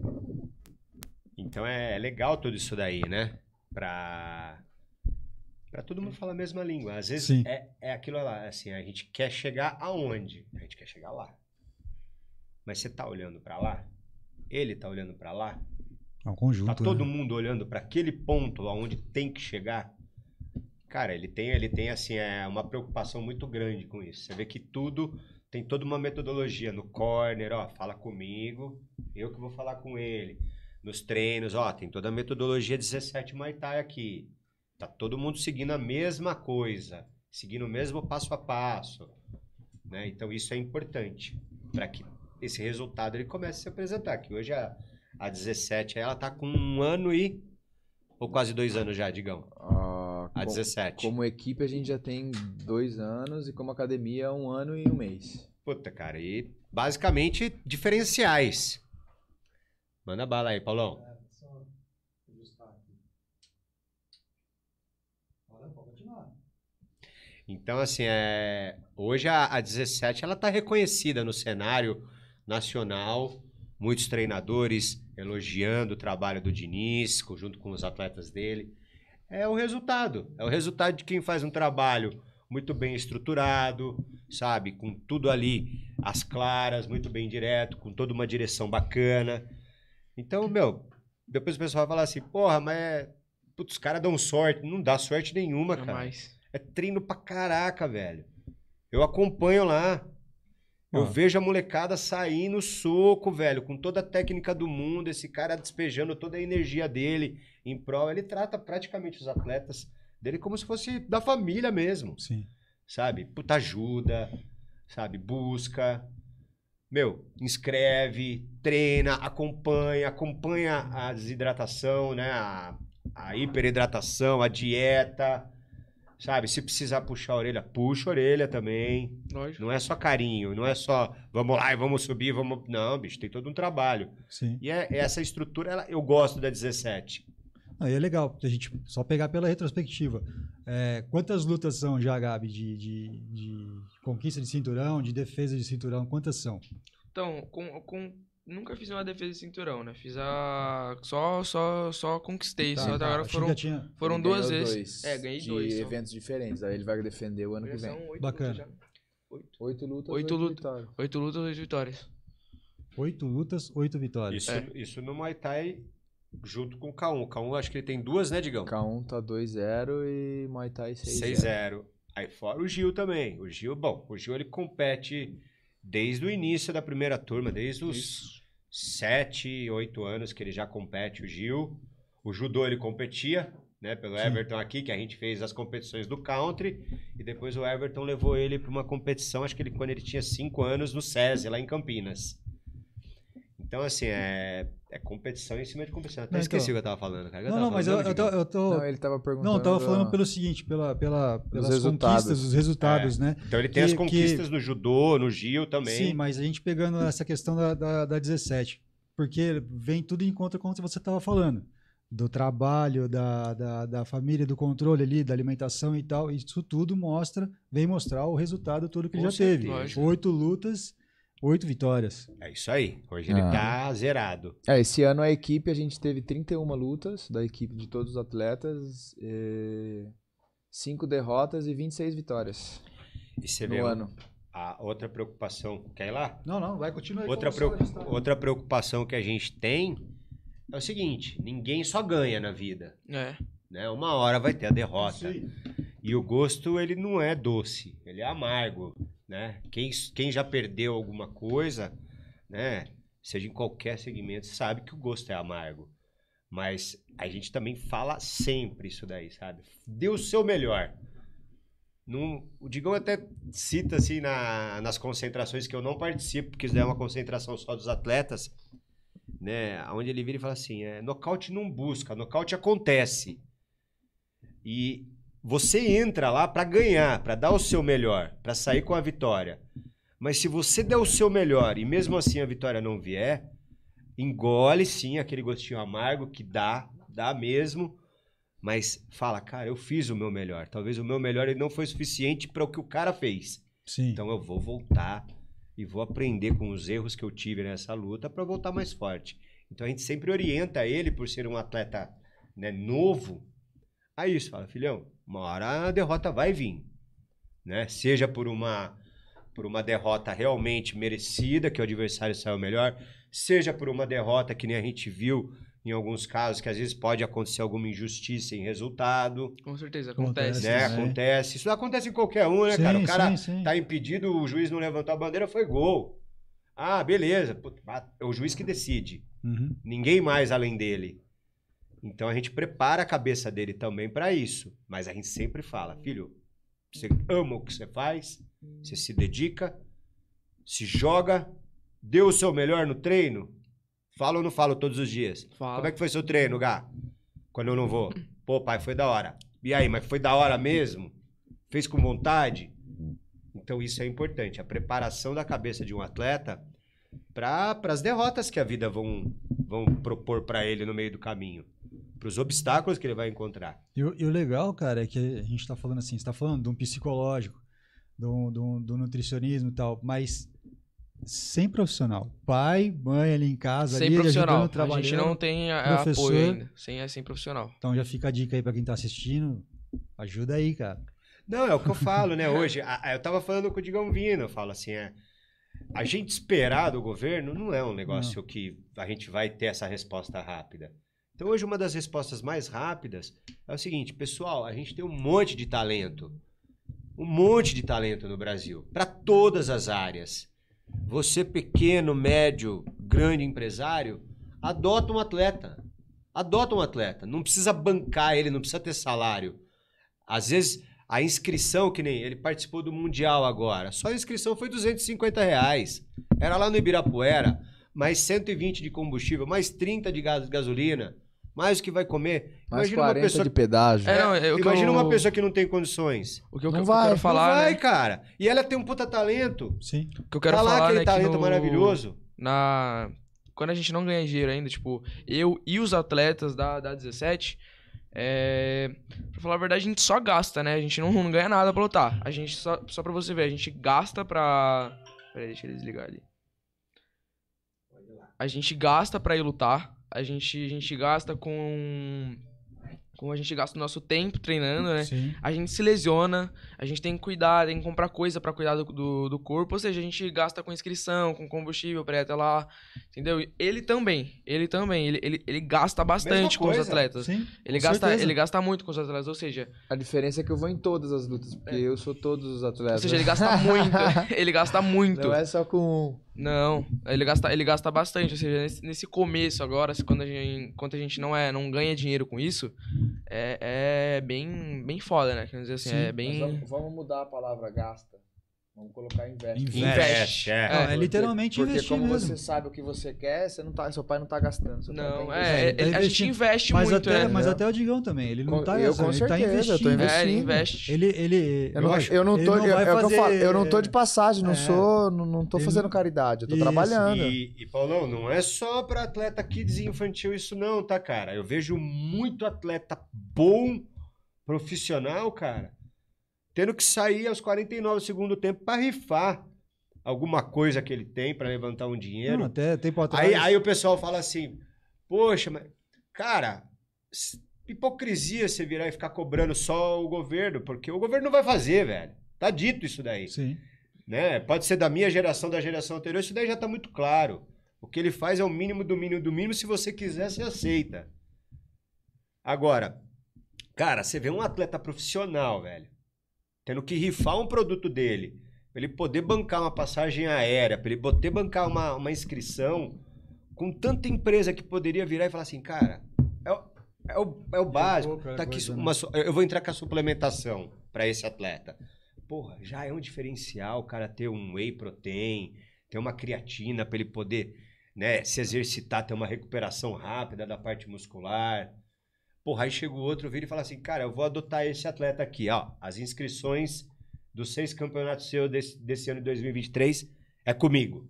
Então é legal tudo isso daí, né? Pra todo mundo falar a mesma língua. Às vezes é aquilo lá, assim, a gente quer chegar aonde? A gente quer chegar lá. Mas você tá olhando pra lá? Ele tá olhando pra lá? É um conjunto, tá todo mundo olhando pra aquele ponto aonde tem que chegar? Cara, ele tem assim, uma preocupação muito grande com isso. Você vê que tudo tem toda uma metodologia. No corner, fala comigo, eu que vou falar com ele. Nos treinos, tem toda a metodologia 17 Muay Thai aqui. Tá todo mundo seguindo a mesma coisa, seguindo o mesmo passo a passo, né? Então isso é importante para que esse resultado ele comece a se apresentar. Que hoje a 17, ela tá com 1 ano ou quase 2 anos já, Digão? A 17. Como equipe a gente já tem 2 anos e como academia 1 ano e 1 mês. Puta, cara, e basicamente diferenciais. Manda bala aí, Paulão. Então, assim, hoje a 17 ela tá reconhecida no cenário nacional, muitos treinadores elogiando o trabalho do Diniz, junto com os atletas dele. É o resultado de quem faz um trabalho muito bem estruturado, sabe? Com tudo ali, às claras, muito bem direto, com toda uma direção bacana. Então, depois o pessoal vai falar assim, porra, mas putz, os caras dão sorte. Não dá sorte nenhuma, cara. Jamais. É treino pra caraca, velho. Eu acompanho lá. Eu vejo a molecada sair no soco, velho, com toda a técnica do mundo, esse cara despejando toda a energia dele em prol. Ele trata praticamente os atletas dele como se fosse da família mesmo. Sim. Sabe? Puta ajuda, sabe? Busca. Inscreve, treina, acompanha a desidratação, né? A hiperidratação, a dieta. Sabe, se precisar puxar a orelha, puxa a orelha também. Lógico. Não é só carinho, não é só vamos lá e vamos subir, vamos... Não, bicho, tem todo um trabalho. Sim. E essa estrutura, eu gosto da 17. Aí é legal, porque a gente só pegar pela retrospectiva. Quantas lutas são já, Gabi, de conquista de cinturão, de defesa de cinturão? Quantas são? Então, nunca fiz uma defesa de cinturão, né? Fiz a... Só conquistei. Só até agora foram 2 vezes. Ganhei de 2. De eventos diferentes. Aí ele vai defender o ano que vem. 8 Bacana. 8 lutas, 8 vitórias. 8 lutas, 8 vitórias. 8 lutas, 8 vitórias. Isso no Muay Thai junto com o K1. O K1 acho que ele tem 2, né, Digão? K1 tá 2-0 e Muay Thai 6-0. 6-0. Aí fora o Gil também. O Gil ele compete desde o início da primeira turma, desde os 7, 8 anos que ele já compete, o Gil. O judô ele competia, né, pelo Everton aqui, que a gente fez as competições do country, e depois o Everton levou ele para uma competição, acho que quando ele tinha 5 anos, no SESI, lá em Campinas. Então, assim, é competição em cima de competição. Até esqueci o que eu tava falando, cara. Mas eu tô... Não, ele tava perguntando... Não, eu tava falando pelo seguinte, pelas conquistas, os resultados, né? Então ele tem as conquistas no judô, no Gil também. Sim, mas a gente pegando essa questão da 17, porque vem tudo em conta com o que você tava falando. Do trabalho, da família, do controle ali, da alimentação e tal. Isso tudo vem mostrar o resultado todo que ele já teve. Lógico. 8 lutas... 8 vitórias. É isso aí. Hoje ele tá zerado. Esse ano a equipe, a gente teve 31 lutas da equipe de todos os atletas, 5 derrotas e 26 vitórias. E você vê ano. A outra preocupação... Quer ir lá? Não, vai continuar. Outra preocupação que a gente tem é o seguinte, ninguém só ganha na vida. Né? Uma hora vai ter a derrota. Sim. E o gosto, ele não é doce, ele é amargo. Né? Quem já perdeu alguma coisa, né? Seja em qualquer segmento, sabe que o gosto é amargo. Mas a gente também fala sempre isso daí, sabe? Dê o seu melhor. O Digão até cita assim nas concentrações que eu não participo, porque isso daí é uma concentração só dos atletas, né? Onde ele vira e fala assim, nocaute não busca, nocaute acontece. E você entra lá para ganhar, para dar o seu melhor, para sair com a vitória. Mas se você der o seu melhor e mesmo assim a vitória não vier, engole sim aquele gostinho amargo que dá mesmo, mas fala, cara, eu fiz o meu melhor. Talvez o meu melhor ele não foi suficiente para o que o cara fez. Sim. Então eu vou voltar e vou aprender com os erros que eu tive nessa luta para voltar mais forte. Então a gente sempre orienta ele, por ser um atleta, né, novo, a isso. Fala, filhão, uma hora a derrota vai vir, né? Seja por uma derrota realmente merecida, que o adversário saiu melhor, seja por uma derrota que nem a gente viu em alguns casos, que às vezes pode acontecer alguma injustiça em resultado. Com certeza, acontece. Né? Acontece. Isso acontece em qualquer um, né, sim, cara? O cara sim. tá impedido, o juiz não levantou a bandeira, foi gol. Ah, beleza. É o juiz que decide. Uhum. Ninguém mais além dele. Então a gente prepara a cabeça dele também para isso. Mas a gente sempre fala, filho, você ama o que você faz, você se dedica, se joga, dê o seu melhor no treino. Fala ou não falo todos os dias? Fala. Como é que foi seu treino, Gá? Quando eu não vou? Pô, pai, foi da hora. E aí, mas foi da hora mesmo? Fez com vontade? Então isso é importante. A preparação da cabeça de um atleta para as derrotas que a vida vão propor para ele no meio do caminho. Para os obstáculos que ele vai encontrar. E o legal, cara, é que a gente está falando assim, você está falando de um psicológico, do nutricionismo e tal, mas sem profissional. Pai, mãe ali em casa, Sem ali, profissional. ajudando, trabalhando. A gente não tem professor. apoio ainda. Sem profissional. Então já fica a dica aí pra quem tá assistindo. Ajuda aí, cara. Não, é o que eu falo, né? Hoje, eu tava falando com o Digão Vino, eu falo assim, a gente esperar do governo não é um negócio que a gente vai ter essa resposta rápida. Então hoje uma das respostas mais rápidas é o seguinte, pessoal, a gente tem um monte de talento no Brasil, para todas as áreas. Você pequeno, médio, grande empresário, adota um atleta. Não precisa bancar ele, não precisa ter salário. Às vezes, a inscrição, que nem ele participou do Mundial agora, só a inscrição foi R$250. Era lá no Ibirapuera, mais 120 de combustível, mais 30 de gasolina, mais o que vai comer. Mais Imagina 40 uma pessoa de pedágio. Imagina uma pessoa que não tem condições. O que eu Não quero falar, Não vai, né? cara. E ela tem um puta talento. Sim. O que eu quero Tá lá falar, aquele né, talento que maravilhoso. Quando a gente não ganha dinheiro ainda, tipo, eu e os atletas da 17, pra falar a verdade, a gente só gasta, né? A gente não ganha nada pra lutar. A gente, só pra você ver, a gente gasta pra... Peraí, deixa ele desligar ali. A gente gasta pra ir lutar. A gente gasta a gente gasta o nosso tempo treinando, né? Sim. A gente se lesiona, a gente tem que cuidar, tem que comprar coisa pra cuidar do corpo, ou seja, a gente gasta com inscrição, com combustível pra ir até lá, entendeu? Ele também, ele gasta bastante com os coisa. atletas. Sim, Ele com certeza. gasta muito com os atletas, ou seja, A diferença é que eu vou em todas as lutas, porque eu sou todos os atletas. ele gasta muito, ele gasta muito. Não é só com um. Não, ele gasta bastante, ou seja, nesse começo agora, enquanto a gente não ganha dinheiro com isso, é bem foda, né? Quer dizer assim, Sim, é bem... Vamos mudar a palavra gasta. Vamos colocar investe. Investe. Não, é literalmente porque investir como mesmo. você sabe o que você quer, seu pai não tá gastando. Seu pai Não, tá investindo. a gente investe mas muito, até, né? Mas até o Digão também, ele não tá Eu gastando, com ele tá certeza, eu tô investindo. investindo. Ele investe. Eu não tô, ele não vai é o que eu fazer- falo, eu não tô de passagem, não tô Ele fazendo não- caridade, eu tô Isso. trabalhando. E, Paulão, não é só pra atleta kids e infantil isso não, tá, cara? Eu vejo muito atleta bom, profissional, cara, tendo que sair aos 49 do segundo tempo pra rifar alguma coisa que ele tem pra levantar um dinheiro. Não, até tempo atrás. Aí o pessoal fala assim, poxa, mas, cara, hipocrisia você virar e ficar cobrando só o governo, porque o governo não vai fazer, velho. Tá dito isso daí. Sim. Né? Pode ser da minha geração, da geração anterior, isso daí já tá muito claro. O que ele faz é o mínimo do mínimo do mínimo, se você quiser, você aceita. Agora, cara, você vê um atleta profissional, velho, tendo que rifar um produto dele, pra ele poder bancar uma passagem aérea, pra ele poder bancar uma inscrição, com tanta empresa que poderia virar e falar assim, cara, é o básico. Tá aqui eu vou entrar com a suplementação pra esse atleta. Porra, já é um diferencial o cara ter um whey protein, ter uma creatina pra ele poder, né, se exercitar, ter uma recuperação rápida da parte muscular. Porra, aí chega o outro, vira e fala assim, cara, eu vou adotar esse atleta aqui, ó, as inscrições dos 6 campeonatos seus desse ano de 2023 é comigo.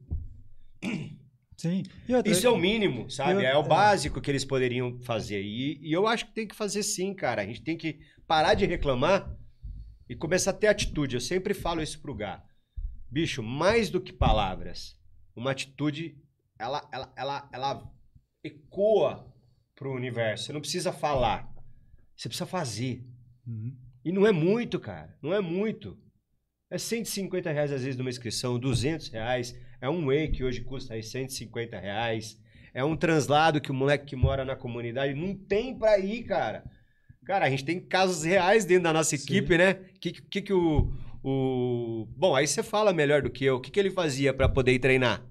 Sim. E outra, Isso é o mínimo, sabe? Eu- É o básico que eles poderiam fazer. E eu acho que tem que fazer sim, cara. A gente tem que parar de reclamar e começar a ter atitude. Eu sempre falo isso pro Gá. Bicho, mais do que palavras, uma atitude, ela ecoa pro universo. Você não precisa falar. Você precisa fazer. Uhum. E não é muito, cara. Não é muito. É R$150 às vezes numa inscrição, R$200. É um whey que hoje custa aí R$150. É um translado que o moleque que mora na comunidade não tem pra ir, cara. Cara, a gente tem casos reais dentro da nossa equipe, né? Que o... Bom, aí você fala melhor do que eu. O que ele fazia pra poder ir treinar?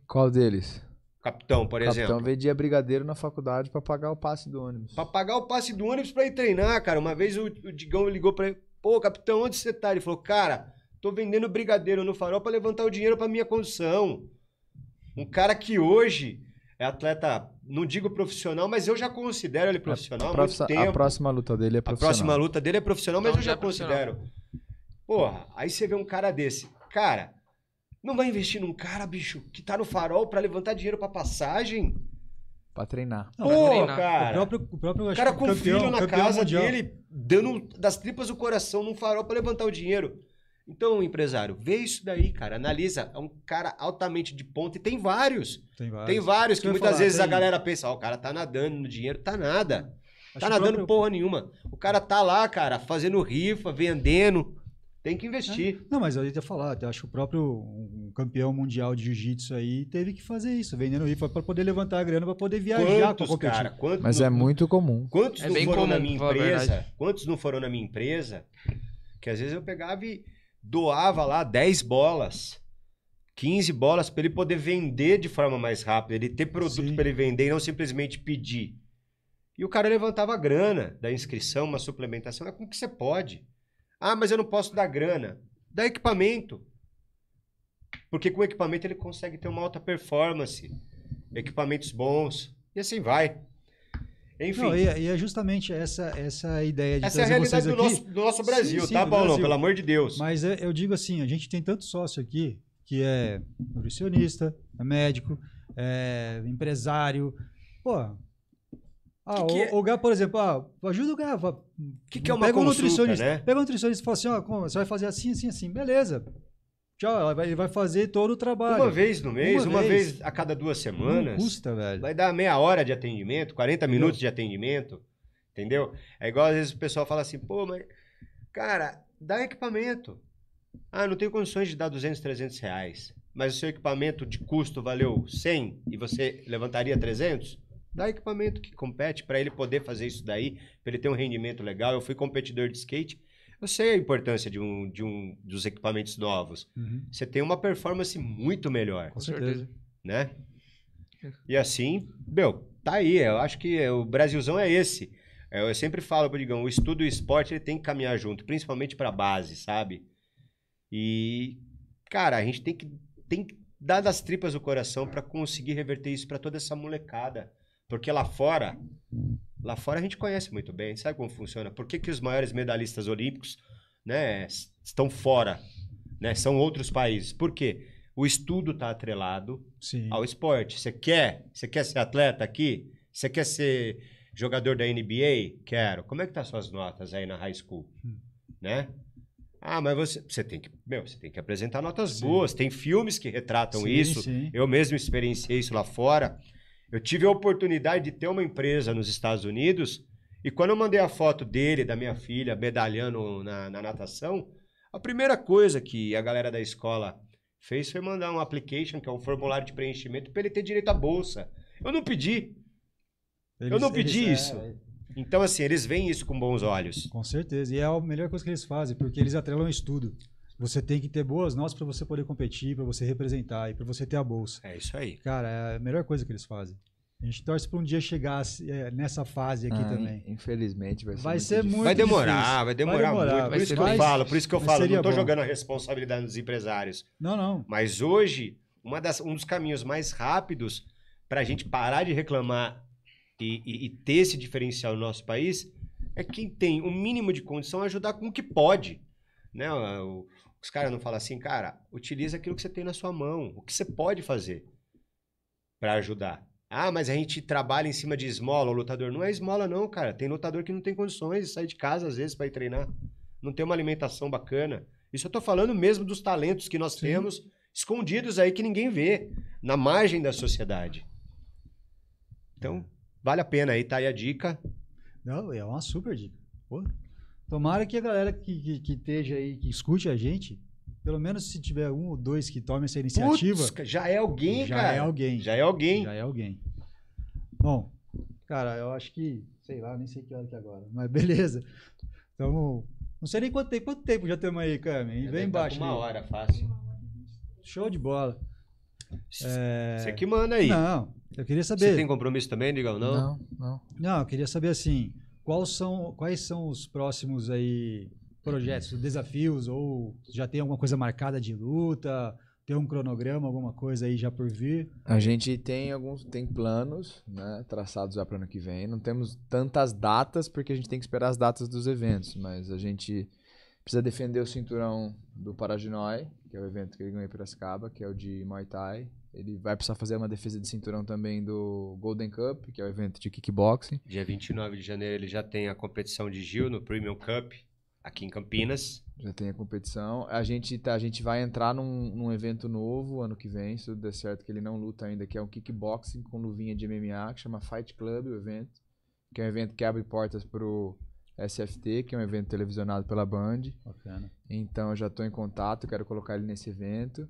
Qual deles? Capitão, por exemplo. Capitão vendia brigadeiro na faculdade pra pagar o passe do ônibus. Pra pagar o passe do ônibus pra ir treinar, cara. Uma vez o Digão ligou pra ele. Pô, capitão, onde você tá? Ele falou, cara, tô vendendo brigadeiro no Farol pra levantar o dinheiro pra minha condição. Um cara que hoje é atleta, não digo profissional, mas eu já considero ele profissional há muito tempo. A próxima luta dele é A profissional. próxima luta dele é profissional, mas Então eu já já é profissional. considero. Porra, aí você vê um cara desse. Cara, não vai investir num cara, bicho, que tá no Farol pra levantar dinheiro pra passagem? Pra treinar. Não, Pô, treinar. cara. O próprio O cara acho que com filho na campeão casa mundial. dele, dando das tripas do coração num Farol pra levantar o dinheiro. Então, empresário, vê isso daí, cara. Analisa. É um cara altamente de ponta e tem vários. Tem vários que muitas vezes a galera pensa, ó, o cara tá nadando no dinheiro. Tá nada. Tá nadando porra nenhuma. O cara tá lá, cara, fazendo rifa, vendendo. Tem que investir. Não, mas eu ia falar, eu acho que o próprio um campeão mundial de jiu-jitsu aí teve que fazer isso, vendendo rifa para poder levantar a grana, para poder viajar para competir. Cara, mas é muito comum. Quantos não foram na minha empresa? Quantos não foram na minha empresa? Que às vezes eu pegava e doava lá 10 bolas, 15 bolas para ele poder vender de forma mais rápida, ele ter produto para ele vender e não simplesmente pedir. E o cara levantava a grana da inscrição, uma suplementação, é com que você pode. Ah, mas eu não posso dar grana. Dá equipamento. Porque com equipamento ele consegue ter uma alta performance. Equipamentos bons. E assim vai. Enfim. Não, e é justamente essa ideia de essa é a realidade do nosso Brasil, tá, Paulão? Pelo amor de Deus. Mas eu digo assim, a gente tem tanto sócio aqui que é nutricionista, é médico, é empresário. Pô... o Gá, por exemplo, ajuda o Gá. O que é uma consulta, né? Pega um nutricionista e fala assim, você vai fazer assim, assim, assim. Beleza. Tchau, ele vai fazer todo o trabalho. Uma vez no mês, uma vez a cada 2 semanas. Não custa, velho. Vai dar meia hora de atendimento, 40 minutos de atendimento, entendeu? É igual às vezes o pessoal fala assim, pô, mas, cara, dá equipamento. Ah, não tenho condições de dar 200, 300 reais. Mas o seu equipamento de custo valeu 100 e você levantaria 300? Dá equipamento que compete para ele poder fazer isso daí, para ele ter um rendimento legal. Eu fui competidor de skate, eu sei a importância dos equipamentos novos. Uhum. Você tem uma performance muito melhor. Com certeza. Né? E assim, tá aí. Eu acho que o Brasilzão é esse. Eu sempre falo pro Digão, o estudo e o esporte ele tem que caminhar junto, principalmente para a base, sabe? E, cara, a gente tem que dar das tripas do coração para conseguir reverter isso para toda essa molecada. Porque lá fora a gente conhece muito bem, sabe como funciona? Por que os maiores medalhistas olímpicos, né, estão fora, né? São outros países. Por quê? O estudo está atrelado ao esporte. Você quer ser atleta aqui? Você quer ser jogador da NBA? Quero. Como é que tá suas notas aí na high school? Né? Ah, mas você tem que apresentar notas boas. Tem filmes que retratam isso. Sim. Eu mesmo experienciei isso lá fora. Eu tive a oportunidade de ter uma empresa nos Estados Unidos e quando eu mandei a foto dele, da minha filha, medalhando na natação, a primeira coisa que a galera da escola fez foi mandar um application, que é um formulário de preenchimento, para ele ter direito à bolsa. Eu não pedi. Eu não pedi isso. Então, assim, eles veem isso com bons olhos. Com certeza. E é a melhor coisa que eles fazem, porque eles atrelam o estudo. Você tem que ter boas notas para você poder competir, para você representar e para você ter a bolsa. É isso aí. Cara, é a melhor coisa que eles fazem. A gente torce para um dia chegar nessa fase aqui também. Infelizmente vai ser muito Vai demorar muito. Por isso que eu falo, não estou jogando a responsabilidade nos empresários. Não. Mas hoje, um dos caminhos mais rápidos para a gente parar de reclamar e ter esse diferencial no nosso país é quem tem o mínimo de condição ajudar com o que pode. Né? Os caras não falam assim, cara, utiliza aquilo que você tem na sua mão, o que você pode fazer para ajudar. Ah, mas a gente trabalha em cima de esmola, o lutador. Não é esmola não, cara. Tem lutador que não tem condições de sair de casa às vezes para ir treinar. Não tem uma alimentação bacana. Isso eu tô falando mesmo dos talentos que nós temos escondidos aí que ninguém vê, na margem da sociedade. Então, vale a pena aí, tá aí a dica. Não, é uma super dica. Pô. Tomara que a galera que esteja aí, que escute a gente, pelo menos se tiver um ou dois que tomem essa iniciativa... Putz, já é alguém, cara. Já é alguém. Bom, cara, eu acho que... Sei lá, nem sei que hora que é agora. Mas beleza. Então, não sei nem quanto tempo já temos aí, Carmen. Vem embaixo. Uma hora, fácil. Show de bola. Você que manda aí. Não, eu queria saber... Você tem compromisso também, Digão? Não. Não, eu queria saber assim... Quais são os próximos aí projetos, desafios, ou já tem alguma coisa marcada de luta, tem um cronograma, alguma coisa aí já por vir? A gente tem planos, né, traçados já para o ano que vem. Não temos tantas datas porque a gente tem que esperar as datas dos eventos, mas a gente precisa defender o cinturão do Paraginói, que é o evento que ele ganhou em Piracicaba, que é o de Muay Thai. Ele vai precisar fazer uma defesa de cinturão também do Golden Cup, que é o evento de kickboxing. Dia 29 de janeiro ele já tem a competição de Gil no Premium Cup. aqui em Campinas. Já tem a competição. A gente vai entrar num evento novo ano que vem, se tudo der certo, que ele não luta ainda, que é um kickboxing com luvinha de MMA, que chama Fight Club, o evento. Que é um evento que abre portas pro SFT, que é um evento televisionado pela Band. Bacana. Então eu já estou em contato, quero colocar ele nesse evento.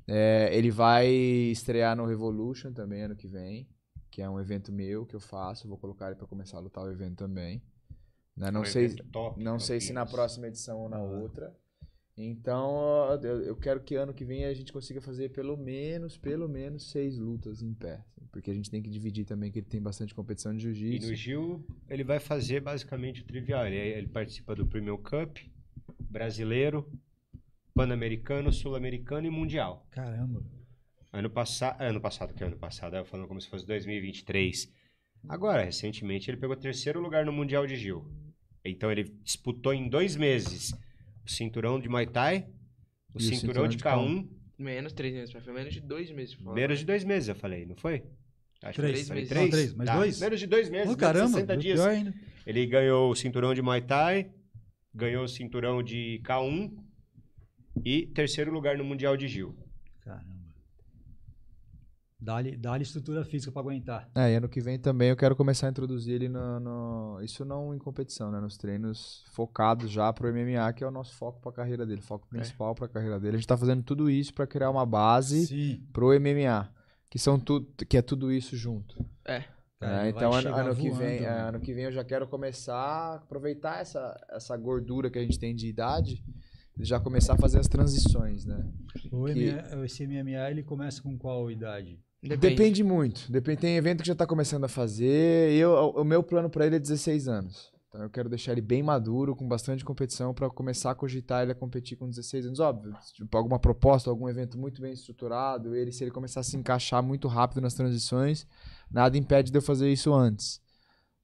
Ele vai estrear no Revolution também ano que vem, que é um evento meu que eu faço. Vou colocar ele para começar a lutar o evento também. Né? Não sei se na próxima edição ou na outra. Então eu quero que ano que vem a gente consiga fazer pelo menos 6 lutas em pé. Porque a gente tem que dividir também, que ele tem bastante competição de jiu-jitsu. E no Gil, ele vai fazer basicamente o trivial. Ele participa do Premium Cup, brasileiro, pan-americano, sul-americano e mundial. Caramba. Ano passado, eu falando como se fosse 2023. Agora, recentemente, ele pegou 3º lugar no Mundial de Gil. Então, ele disputou em 2 meses o cinturão de Muay Thai, o cinturão de K1. Menos 3 meses, foi menos de 2 meses. Menos de 2 meses, eu falei, não foi? Acho que 3 falei meses. 3. Não, 3, mas 2? Menos de 2 meses, Oh, caramba, 60 dias. pior ainda. Ele ganhou o cinturão de Muay Thai, ganhou o cinturão de K1 e 3º lugar no Mundial de Gil. Caramba. Dá-lhe estrutura física para aguentar. E ano que vem também eu quero começar a introduzir ele isso não em competição, né? Nos treinos focados já pro MMA, que é o nosso foco pra carreira dele, foco principal pra carreira dele. A gente tá fazendo tudo isso pra criar uma base pro MMA, que é tudo isso junto. Então ano que vem eu já quero começar a aproveitar essa gordura que a gente tem de idade e já começar a fazer as transições, né? Esse MMA, ele começa com qual idade? Depende muito. Tem evento que já tá começando a fazer. O meu plano pra ele é 16 anos. Então eu quero deixar ele bem maduro, com bastante competição, pra começar a cogitar ele a competir com 16 anos. Óbvio, tipo, alguma proposta, algum evento muito bem estruturado, se ele começar a se encaixar muito rápido nas transições, nada impede de eu fazer isso antes.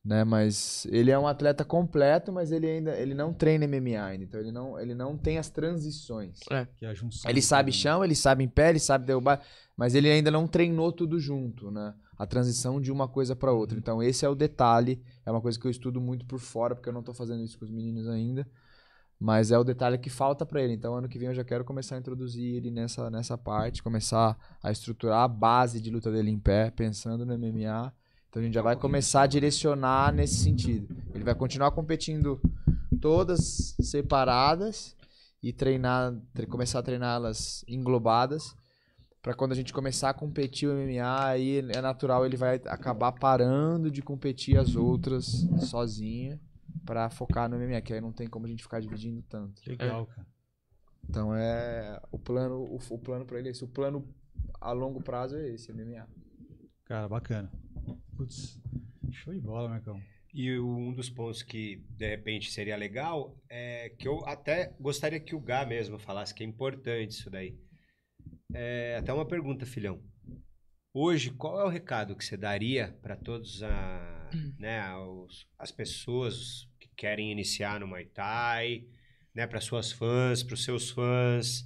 Né? Mas ele é um atleta completo, mas ele não treina MMA ainda. Então ele não tem as transições. Que é a junção. Ele sabe chão, ele sabe em pé, ele sabe derrubar, mas ele ainda não treinou tudo junto, né? A transição de uma coisa para outra. Então esse é o detalhe, é uma coisa que eu estudo muito por fora, porque eu não tô fazendo isso com os meninos ainda, mas é o detalhe que falta para ele. Então ano que vem eu já quero começar a introduzir ele nessa parte, começar a estruturar a base de luta dele em pé, pensando no MMA. Então a gente já vai começar a direcionar nesse sentido. Ele vai continuar competindo todas separadas e começar a treiná-las englobadas, para quando a gente começar a competir o MMA, aí é natural, ele vai acabar parando de competir as outras sozinha para focar no MMA, que aí não tem como a gente ficar dividindo tanto. Legal, cara. Então o plano para ele é esse. O plano a longo prazo é esse, MMA. Cara, bacana. Putz, show de bola, Marcão. E um dos pontos que, de repente, seria legal é que eu até gostaria que o Gá mesmo falasse, que é importante isso daí. Até uma pergunta, filhão. Hoje, qual é o recado que você daria para todos as pessoas que querem iniciar no Muay Thai, né, para suas fãs, para os seus fãs,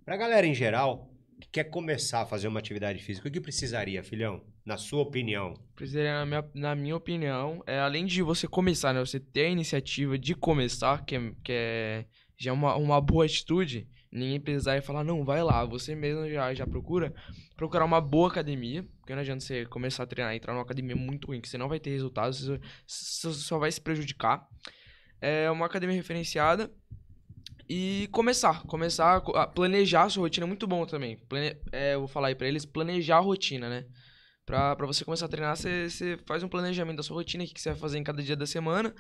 para a galera em geral que quer começar a fazer uma atividade física? O que precisaria, filhão? Na sua opinião? Precisaria, na minha opinião, além de você começar, né, você ter a iniciativa de começar, que é já uma boa atitude, ninguém precisar e falar, não, vai lá, você mesmo já procurar uma boa academia, porque não adianta você começar a treinar e entrar numa academia muito ruim, que você não vai ter resultados, você só vai se prejudicar. É uma academia referenciada e começar a planejar a sua rotina é muito bom também. Eu vou falar aí pra eles, planejar a rotina, né? Pra você começar a treinar, você faz um planejamento da sua rotina, o que você vai fazer em cada dia da semana.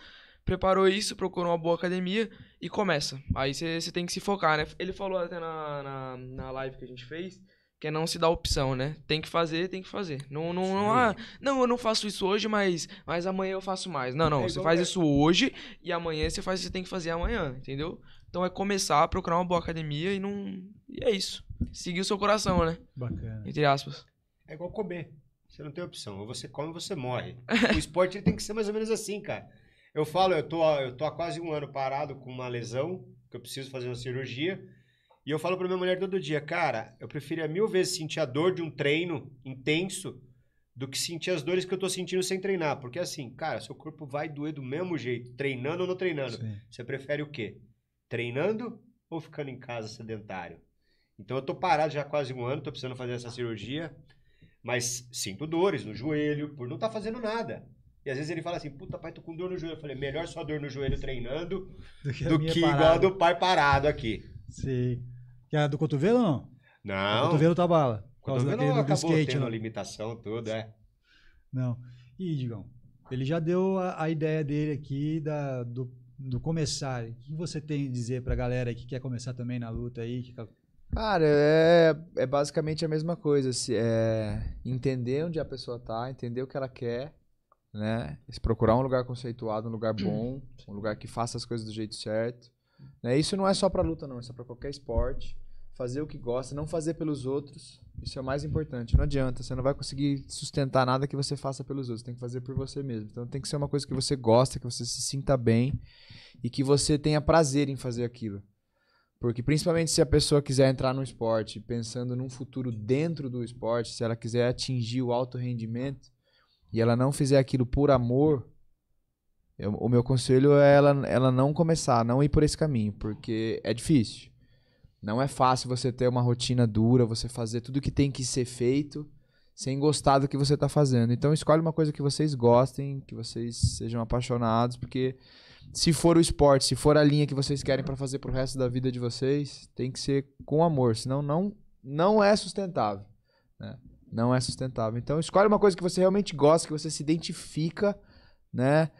Preparou isso, procurou uma boa academia e começa. Aí você tem que se focar, né? Ele falou até na live que a gente fez, que é não se dar opção, né? Tem que fazer. Não, eu não faço isso hoje, mas amanhã eu faço mais. Não, você faz isso hoje e amanhã você tem que fazer amanhã, entendeu? Então é começar a procurar uma boa academia e é isso. Seguir o seu coração, né? Bacana. Entre aspas. É igual comer. Você não tem opção. Ou você come ou você morre. O esporte ele tem que ser mais ou menos assim, cara. Eu tô há quase 1 ano parado com uma lesão, que eu preciso fazer uma cirurgia. E eu falo pra minha mulher todo dia, cara, eu preferia 1000 vezes sentir a dor de um treino intenso do que sentir as dores que eu tô sentindo sem treinar. Porque assim, cara, seu corpo vai doer do mesmo jeito, treinando ou não treinando. Sim. Você prefere o quê? treinando ou ficando em casa sedentário? Então eu tô parado já há quase um ano, tô precisando fazer essa cirurgia, mas sinto dores no joelho por não estar fazendo nada. E às vezes ele fala assim, puta pai, tô com dor no joelho. Eu falei, melhor só dor no joelho treinando do que igual a do pai parado aqui. Sim. Que é do cotovelo ou não? O Não, cotovelo tá bala. Por o causa cotovelo daquele do acabou skate, tendo né? limitação, tudo, Não. E, Digão, ele já deu a ideia dele aqui do começar. O que você tem a dizer pra galera que quer começar também na luta aí? Cara, é basicamente a mesma coisa. Entender onde a pessoa tá, entender o que ela quer, né? Procurar um lugar conceituado, um lugar bom, um lugar que faça as coisas do jeito certo. Né? Isso não é só pra luta, não. Isso é pra qualquer esporte. Fazer o que gosta, não fazer pelos outros. Isso é o mais importante. Não adianta, você não vai conseguir sustentar nada que você faça pelos outros. Tem que fazer por você mesmo. Então tem que ser uma coisa que você gosta, que você se sinta bem e que você tenha prazer em fazer aquilo. Porque principalmente se a pessoa quiser entrar no esporte pensando num futuro dentro do esporte, se ela quiser atingir o alto rendimento e ela não fizer aquilo por amor, o meu conselho é ela não começar, não ir por esse caminho, porque é difícil. Não é fácil você ter uma rotina dura, você fazer tudo que tem que ser feito sem gostar do que você está fazendo. Então escolhe uma coisa que vocês gostem, que vocês sejam apaixonados, porque se for o esporte, se for a linha que vocês querem para fazer pro resto da vida de vocês, tem que ser com amor, senão não é sustentável, né? Não é sustentável. Então escolhe uma coisa que você realmente gosta, que você se identifica, né?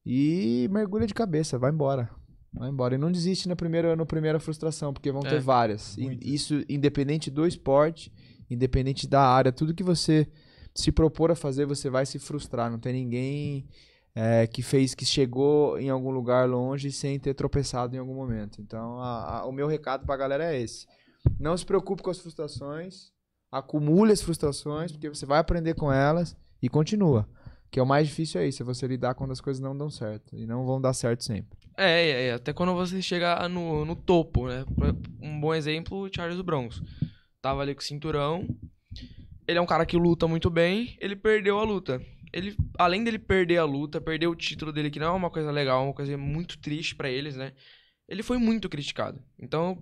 E mergulha de cabeça, vai embora. Vai embora. E não desiste na primeira frustração, porque vão ter várias. E isso independente do esporte, independente da área, tudo que você se propor a fazer, você vai se frustrar. Não tem ninguém que chegou em algum lugar longe sem ter tropeçado em algum momento. Então, o meu recado pra galera é esse. Não se preocupe com as frustrações, acumule as frustrações, porque você vai aprender com elas e continua. Que é o mais difícil é isso, é você lidar quando as coisas não dão certo. E não vão dar certo sempre. Até quando você chega no topo, né? Um bom exemplo, o Charles do Bronx. Tava ali com o cinturão. Ele é um cara que luta muito bem, ele perdeu a luta. Além dele perder a luta, perder o título dele, que não é uma coisa legal, é uma coisa muito triste pra eles, né? Ele foi muito criticado. Então,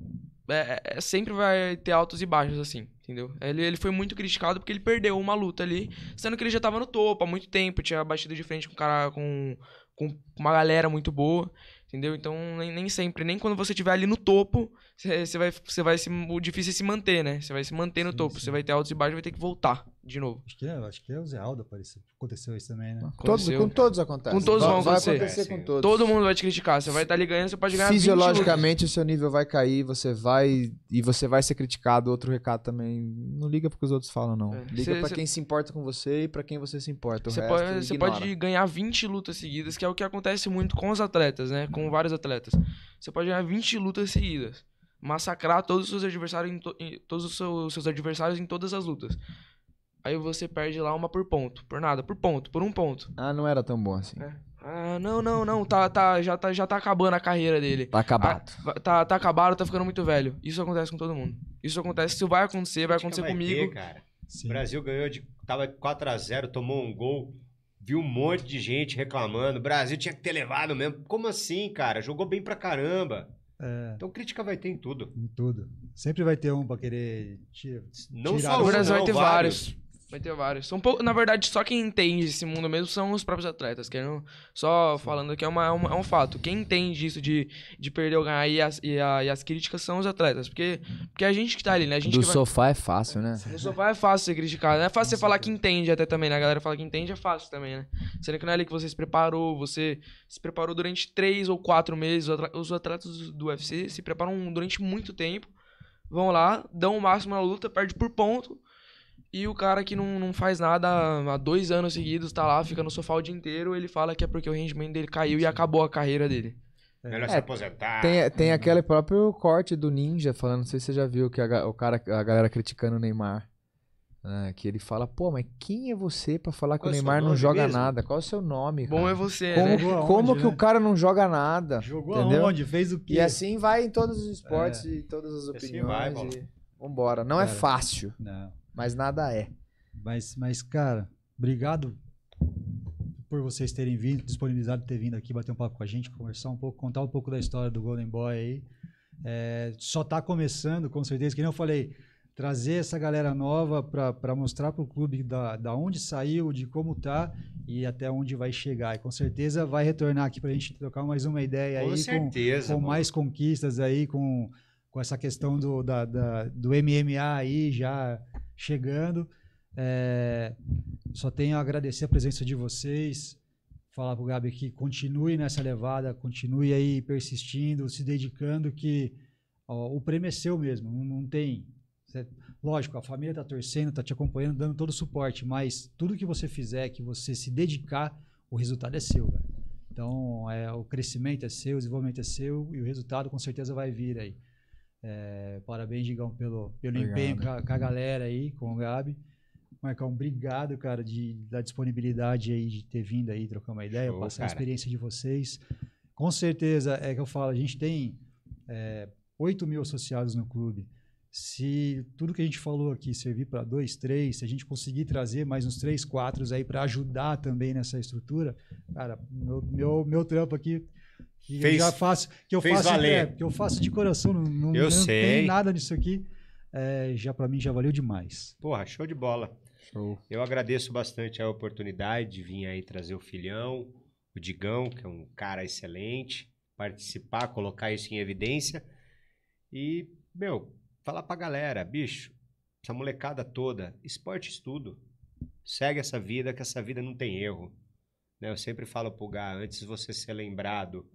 sempre vai ter altos e baixos, assim, entendeu? Ele foi muito criticado porque ele perdeu uma luta ali, sendo que ele já tava no topo há muito tempo, tinha batido de frente com um cara, com uma galera muito boa, entendeu? Então, nem sempre, nem quando você estiver ali no topo, o difícil é se manter, né? Você vai se manter no topo, você vai ter altos e baixos, vai ter que voltar de novo. Acho que é o Zé Aldo aconteceu isso também, né? Com todos acontece. Com todos vão vai acontecer com todos. Todo mundo vai te criticar, você vai estar ali ganhando, você pode ganhar 20 Fisiologicamente o seu nível vai cair, você vai ser criticado. Outro recado também, não liga porque os outros falam, não. Liga pra quem se importa com você e pra quem você se importa. Você pode ganhar 20 lutas seguidas, que é o que acontece muito com os atletas, né? Com vários atletas. Você pode ganhar 20 lutas seguidas, massacrar todos os seus adversários em todas as lutas. Aí você perde lá uma por ponto, por nada, por ponto, por um ponto. Ah, não era tão bom assim. Não, já tá acabando a carreira dele. Tá acabado. Tá acabado, tá ficando muito velho. Isso acontece com todo mundo. Isso vai acontecer comigo. Cara. O Brasil ganhou tava 4-0, tomou um gol, viu um monte de gente reclamando. O Brasil tinha que ter levado mesmo. Como assim, cara? Jogou bem pra caramba. Então crítica vai ter em tudo. Em tudo. Sempre vai ter um pra querer tirar. Não só o Brasil vai ter vários. Vai ter vários. Na verdade, só quem entende esse mundo mesmo são os próprios atletas. Só falando que é um fato. Quem entende isso de perder ou ganhar e as críticas são os atletas. Porque a gente que tá ali, né? Sofá é fácil, né? No sofá é fácil ser criticado. Não é fácil você falar que entende até também, né? A galera fala que entende, é fácil também, né? Sendo que não é ali que você se preparou. Você se preparou durante 3 ou 4 meses. Os atletas do UFC se preparam durante muito tempo. Vão lá, dão o máximo na luta, perde por ponto. E o cara que não faz nada há 2 anos seguidos, tá lá, fica no sofá o dia inteiro, ele fala que é porque o rendimento dele caiu e acabou a carreira dele. Melhor se aposentar. Tem aquele próprio corte do Ninja falando, não sei se você já viu, que a galera criticando o Neymar. Que ele fala, pô, mas quem é você pra falar que o Neymar não joga nada? Qual é o seu nome, cara? Bom é você, né? Como que o cara não joga nada? Jogou entendeu? aonde? Fez o quê? E assim vai em todos os esportes e todas as opiniões. Assim Vambora. Não é fácil. Não. Mas nada é. Mas, cara, obrigado por vocês terem vindo, disponibilizado ter vindo aqui bater um papo com a gente, conversar um pouco, contar um pouco da história do Golden Boy aí. Só está começando, com certeza, que nem eu falei, trazer essa galera nova para mostrar para o clube da onde saiu, de como tá e até onde vai chegar. E com certeza vai retornar aqui para a gente trocar mais uma ideia Com aí, certeza, com mais conquistas aí, com essa questão do MMA aí já chegando. Só tenho a agradecer a presença de vocês, falar pro Gabi que continue nessa levada, continue aí persistindo, se dedicando, que o prêmio é seu mesmo, não tem... Lógico, a família tá torcendo, tá te acompanhando, dando todo o suporte, mas tudo que você fizer, que você se dedicar, o resultado é seu, velho. Então, o crescimento é seu, o desenvolvimento é seu e o resultado com certeza vai vir aí. Parabéns, Digão, pelo empenho com a galera aí, com o Gabi. Marcão, obrigado, cara, da disponibilidade aí, de ter vindo aí, trocar uma ideia, Show, passar cara. a experiência de vocês. Com certeza, que eu falo, a gente tem 8 mil associados no clube. Se tudo que a gente falou aqui servir para 2, 3, se a gente conseguir trazer mais uns 3, 4 aí para ajudar também nessa estrutura, cara, meu trampo aqui, que eu faço de coração, não tem nada nisso aqui, para mim já valeu demais. Porra, show de bola. Show. Eu agradeço bastante a oportunidade de vir aí trazer o filhão, o Digão, que é um cara excelente, participar, colocar isso em evidência e, falar pra galera, bicho, essa molecada toda, esporte estudo, segue essa vida, que essa vida não tem erro. Né? Eu sempre falo pro Gá, antes de você ser lembrado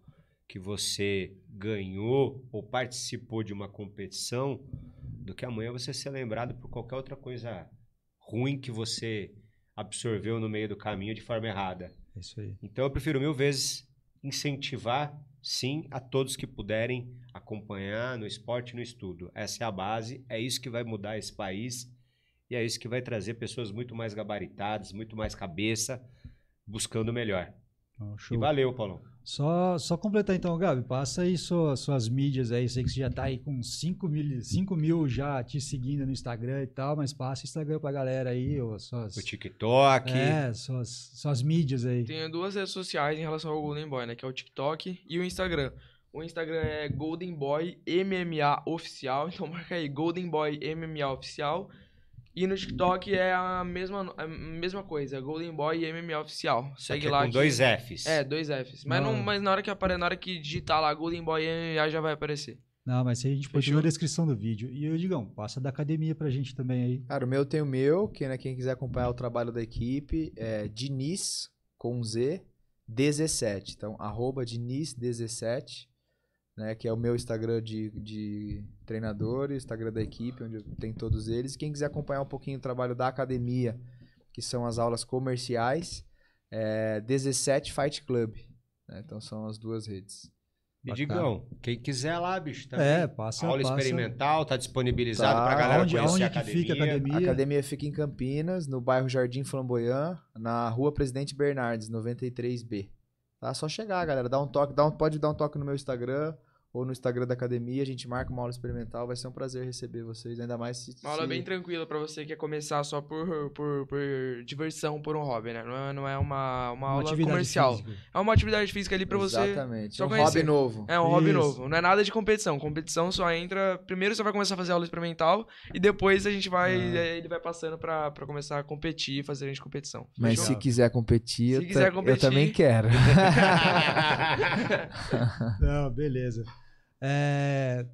que você ganhou ou participou de uma competição, do que amanhã você ser lembrado por qualquer outra coisa ruim que você absorveu no meio do caminho de forma errada. É isso aí. Então eu prefiro 1000 vezes incentivar, sim, a todos que puderem acompanhar no esporte e no estudo. Essa é a base, é isso que vai mudar esse país e é isso que vai trazer pessoas muito mais gabaritadas, muito mais cabeça, buscando o melhor. Show. E valeu, Paulão. Só completar então, Gabi, passa aí suas mídias aí, sei que você já tá aí com 5 mil já te seguindo no Instagram e tal, mas passa o Instagram pra galera aí, O TikTok. Suas mídias aí. Tenho 2 redes sociais em relação ao Golden Boy, né, que é o TikTok e o Instagram. O Instagram é Golden Boy MMA Oficial, então marca aí, Golden Boy MMA Oficial. E no TikTok é a mesma coisa, Golden Boy MMA Oficial. Segue lá. Com 2 Fs. 2 Fs. Mas na hora que digitar lá Golden Boy MMA já vai aparecer. Não, mas aí a gente põe tudo na descrição do vídeo. E eu, Digão, passa da academia pra gente também aí. Cara, o meu tem o meu, quem quiser acompanhar o trabalho da equipe, é Diniz, com Z, 17. Então, @Diniz17, né, que é o meu Instagram de treinador e o Instagram da equipe, onde tem todos eles. Quem quiser acompanhar um pouquinho o trabalho da academia, que são as aulas comerciais, 17 Fight Club. Né? Então, são as 2 redes. E Digão, quem quiser lá, bicho, também. Passa. Aula experimental, tá disponibilizado pra galera conhecer a academia. Fica a academia? A academia fica em Campinas, no bairro Jardim Flamboyant, na rua Presidente Bernardes, 93B. Tá? Só chegar, galera, dá um toque, pode dar um toque no meu Instagram ou no Instagram da academia, a gente marca uma aula experimental, vai ser um prazer receber vocês, ainda mais se... Uma aula bem tranquila pra você que quer começar só por diversão, por um hobby, né? Não é uma aula comercial. Física. É uma atividade física ali pra você. Exatamente, só é um conhecer. hobby novo. É um hobby novo, não é nada de competição. Competição só entra... Primeiro você vai começar a fazer aula experimental e depois a gente ele vai passando pra começar a competir e fazer a gente competição. Mas Fechou? se quiser competir, eu também quero. Não, beleza.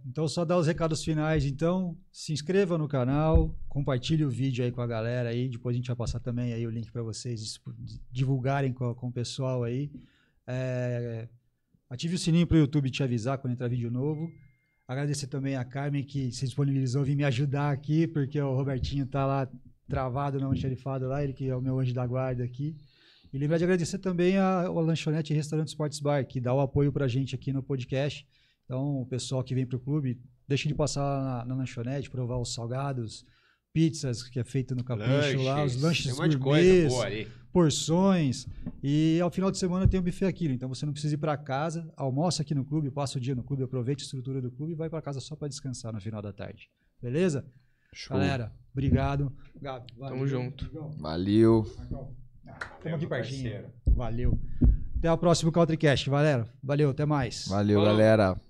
Então só dar os recados finais, então se inscreva no canal, compartilhe o vídeo aí com a galera aí, depois a gente vai passar também aí o link para vocês divulgarem com o pessoal aí. Ative o sininho para o YouTube te avisar quando entrar vídeo novo. Agradecer também a Carmen que se disponibilizou a vir me ajudar aqui, porque o Robertinho tá lá travado na almoxarifada lá, ele que é o meu anjo da guarda aqui. E lembrar de agradecer também a Lanchonete e Restaurante Sports Bar, que dá o apoio pra gente aqui no podcast. Então, o pessoal que vem pro clube, deixa de passar na lanchonete, provar os salgados, pizzas, que é feito no capricho lá, os lanches gourmets, porções. E ao final de semana tem um buffet aqui, então você não precisa ir para casa, almoça aqui no clube, passa o dia no clube, aproveite a estrutura do clube e vai para casa só para descansar no final da tarde. Beleza? Show. Galera, obrigado. Gabi, valeu. Tamo junto. Valeu. Marcão. Estamos aqui pertinho. parceiro. Valeu. Até o próximo Countrycast, galera. Valeu, até mais. Valeu, Falou. galera.